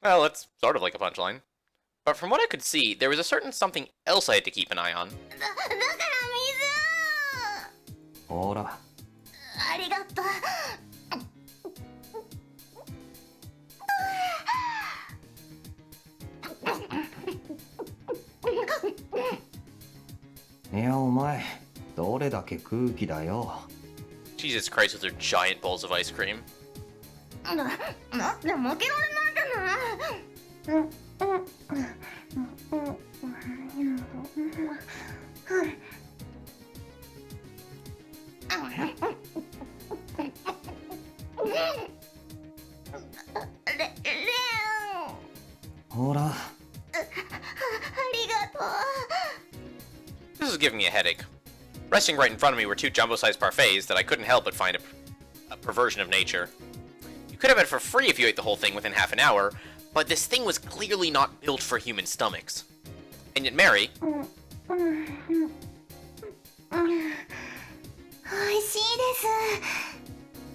Well, that's sort of like a punchline. But from what I could see, there was a certain something else I had to keep an eye on. ほら。ありがとう。いやお前、どれだけ空気だよ。Jesus Christ with their giant bowls of ice cream. なんで負けられないじゃない。ほら。This was giving me a headache. Resting right in front of me were two jumbo-sized parfaits that I couldn't help but find a perversion of nature. You could have it for free if you ate the whole thing within half an hour, but this thing was clearly not built for human stomachs. And yet Mary...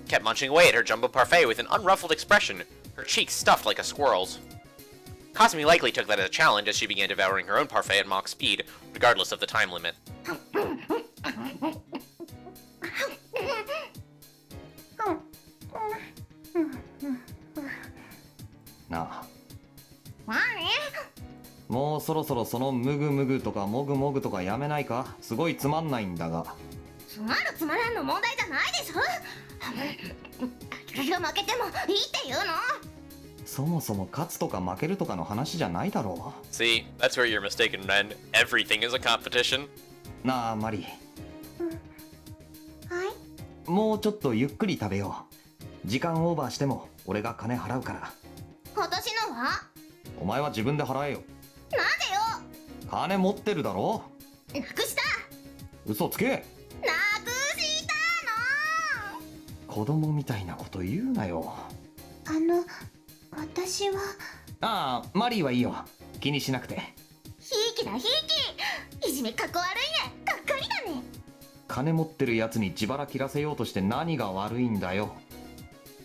kept munching away at her jumbo parfait with an unruffled expression, her cheeks stuffed like a squirrel's. Kasumi likely took that as a challenge as she began devouring her own parfait at mock speed, regardless of the time limit. Nah. もうそろそろそのムグムグとかモグモグとかやめないか？すごいつまんないんだが。つまるつまらんの問題じゃないでしょ。私が負けてもいいって言うの？そもそも勝つとか負けるとかの話じゃないだろ See, that's where you're mistaken, men. Everything is a competition. う。なあマリはいー、もうちょっとゆっくり食べよう。時間オーバーしても俺が金払うから。私のはお前は自分で払えよ。なんで金持ってるだろ。よなくした嘘つけ。なくした子供みたいなこと言うなよ。の私はああマリーはいいよ、気にしなくて。ひいきだひいき、いじめかっこ悪いね、がっかりだね。金持ってるやつに自腹切らせようとして何が悪いんだよ。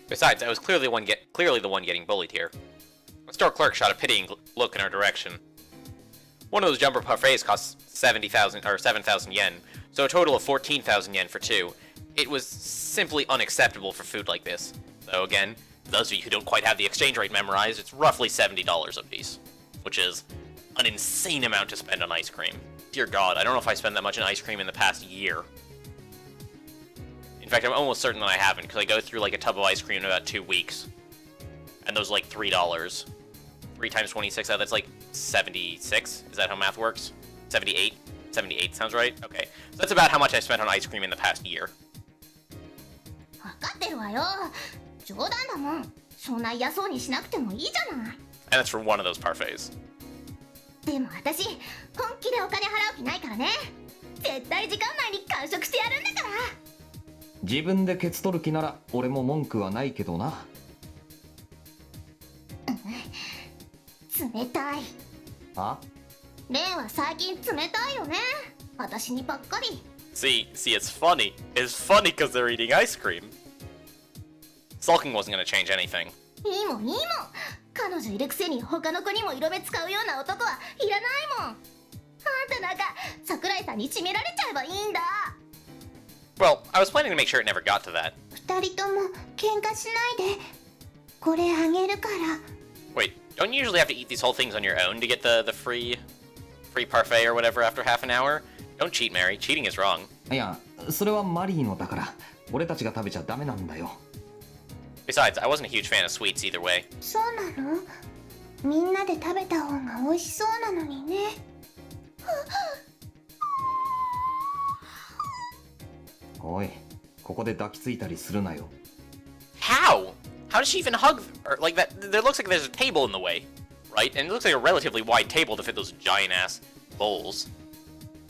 Besides, I was clearly the one getting bullied here. The store clerk shot a pitying look in our direction. One of those jumbo parfaits costs 70,000 or 7,000 yen, so a total of 14,000 yen for two. It was simply unacceptable for food like this. So again, for those of you who don't quite have the exchange rate memorized, it's roughly $70 a piece, which is an insane amount to spend on ice cream. Dear God, I don't know if I spent that much on ice cream in the past year. In fact, I'm almost certain that I haven't, because I go through like a tub of ice cream in about 2 weeks. And those are like $3. 3 times 26, that's like 76? Is that how math works? 78? 78 sounds right? Okay. So that's about how much I spent on ice cream in the past year. 分かってるわよ、冗談だもん。そんな嫌そうにしなくてもいいじゃない。 And that's for one of those parfaits. でも私本気でお金払う気ないからね。絶対時間内に完食してやるんだから。自分でケツ取る気なら俺も文句はないけどな。冷たい。あ、レンは最近冷たいよね、私にばっかり。 See, it's funny. It's funny because they're eating ice cream. Sulking wasn't going to change anything. いいもんいいもん、彼女いるくせに他の子にも色目使うような男はいらないもん。あんたなんか桜井さんに締められちゃえばいいんだ。 Well, I was planning to make sure it never got to that. 二人とも喧嘩しないで、これあげるから。 Wait, don't you usually have to eat these whole things on your own to get the free parfait or whatever after half an hour? Don't cheat, Mary. Cheating is wrong. いやそれはマリーのだから俺たちが食べちゃダメなんだよ。 Besides, I wasn't a huge fan of sweets either way. そうなの？みんなで食べた方が美味しそうなのにね。おい、ここで抱きついたりするなよ。 How? How does she even hug? Or like that? There looks like there's a table in the way, right? And it looks like a relatively wide table to fit those giant ass bowls.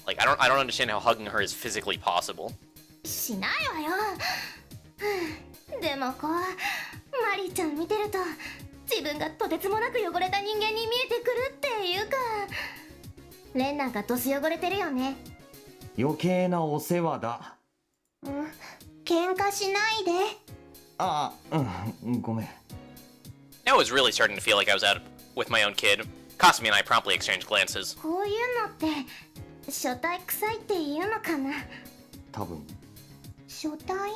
Like I don't understand how hugging her is physically possible. しないわよ。でもこうマリーちゃん見てると自分がとてつもなく汚れた人間に見えてくるっていうか、レンなんかドス汚れてるよね。余計なお世話だ。喧嘩しないで。ああ、ごめん。 Now I was really starting to feel like I was out with my own kid. Kasumi and I promptly exchanged glances. こういうのって初対臭いっていうのかな。多分。初対？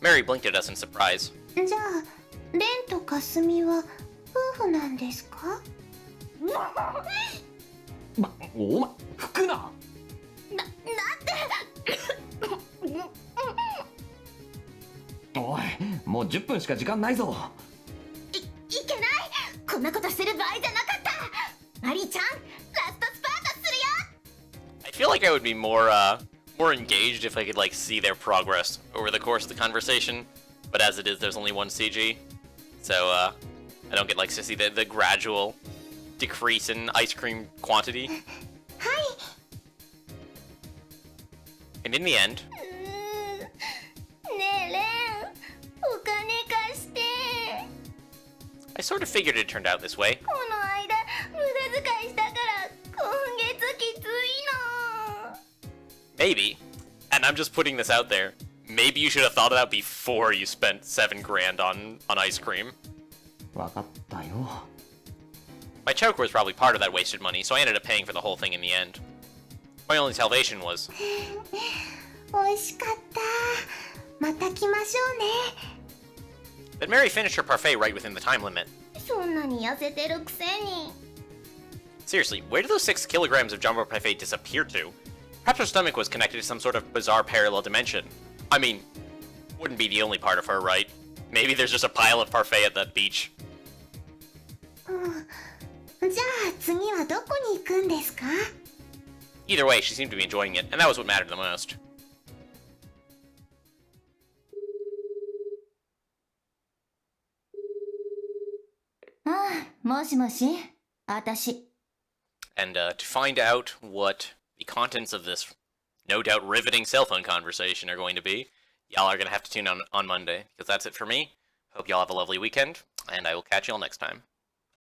Mary blinked at us in surprise. じゃあレンとかすみは夫婦なんですか？お前吹くな。なんでおい、もう10分しか時間ないぞ。いけない、こんなことしてる場合じゃなかった。マリーちゃん、ラストスパートするよ。 I feel like I would be more engaged if I could like see their progress over the course of the conversation. But as it is, there's only one CG, so I don't get like to see the gradual decrease in ice cream quantity. はい。 And in the end, ねえレン、お金貸して。 I sort of figured it turned out this way. この間無駄遣いしたから今月きついの。 Maybe, and I'm just putting this out there, maybe you should have thought of that before you spent $7 grand on ice cream. わかったよ。 My choker was probably part of that wasted money, so I ended up paying for the whole thing in the end. My only salvation was... 美味しかった。また来ましょうね。 that Mary finished her parfait right within the time limit. そんなに痩せてるくせに。 Seriously, where did those 6 kilograms of jumbo parfait disappear to? Perhaps her stomach was connected to some sort of bizarre parallel dimension. I mean, wouldn't be the only part of her, right? Maybe there's just a pile of parfait at that beach. じゃあ次はどこに行くんですか？ Either way, she seemed to be enjoying it, and that was what mattered the most. ああ、もしもし、私。And to find out what the contents of this no doubt riveting cell phone conversation are going to be, y'all are going to have to tune on Monday, because that's it for me. Hope y'all have a lovely weekend, and I will catch y'all next time.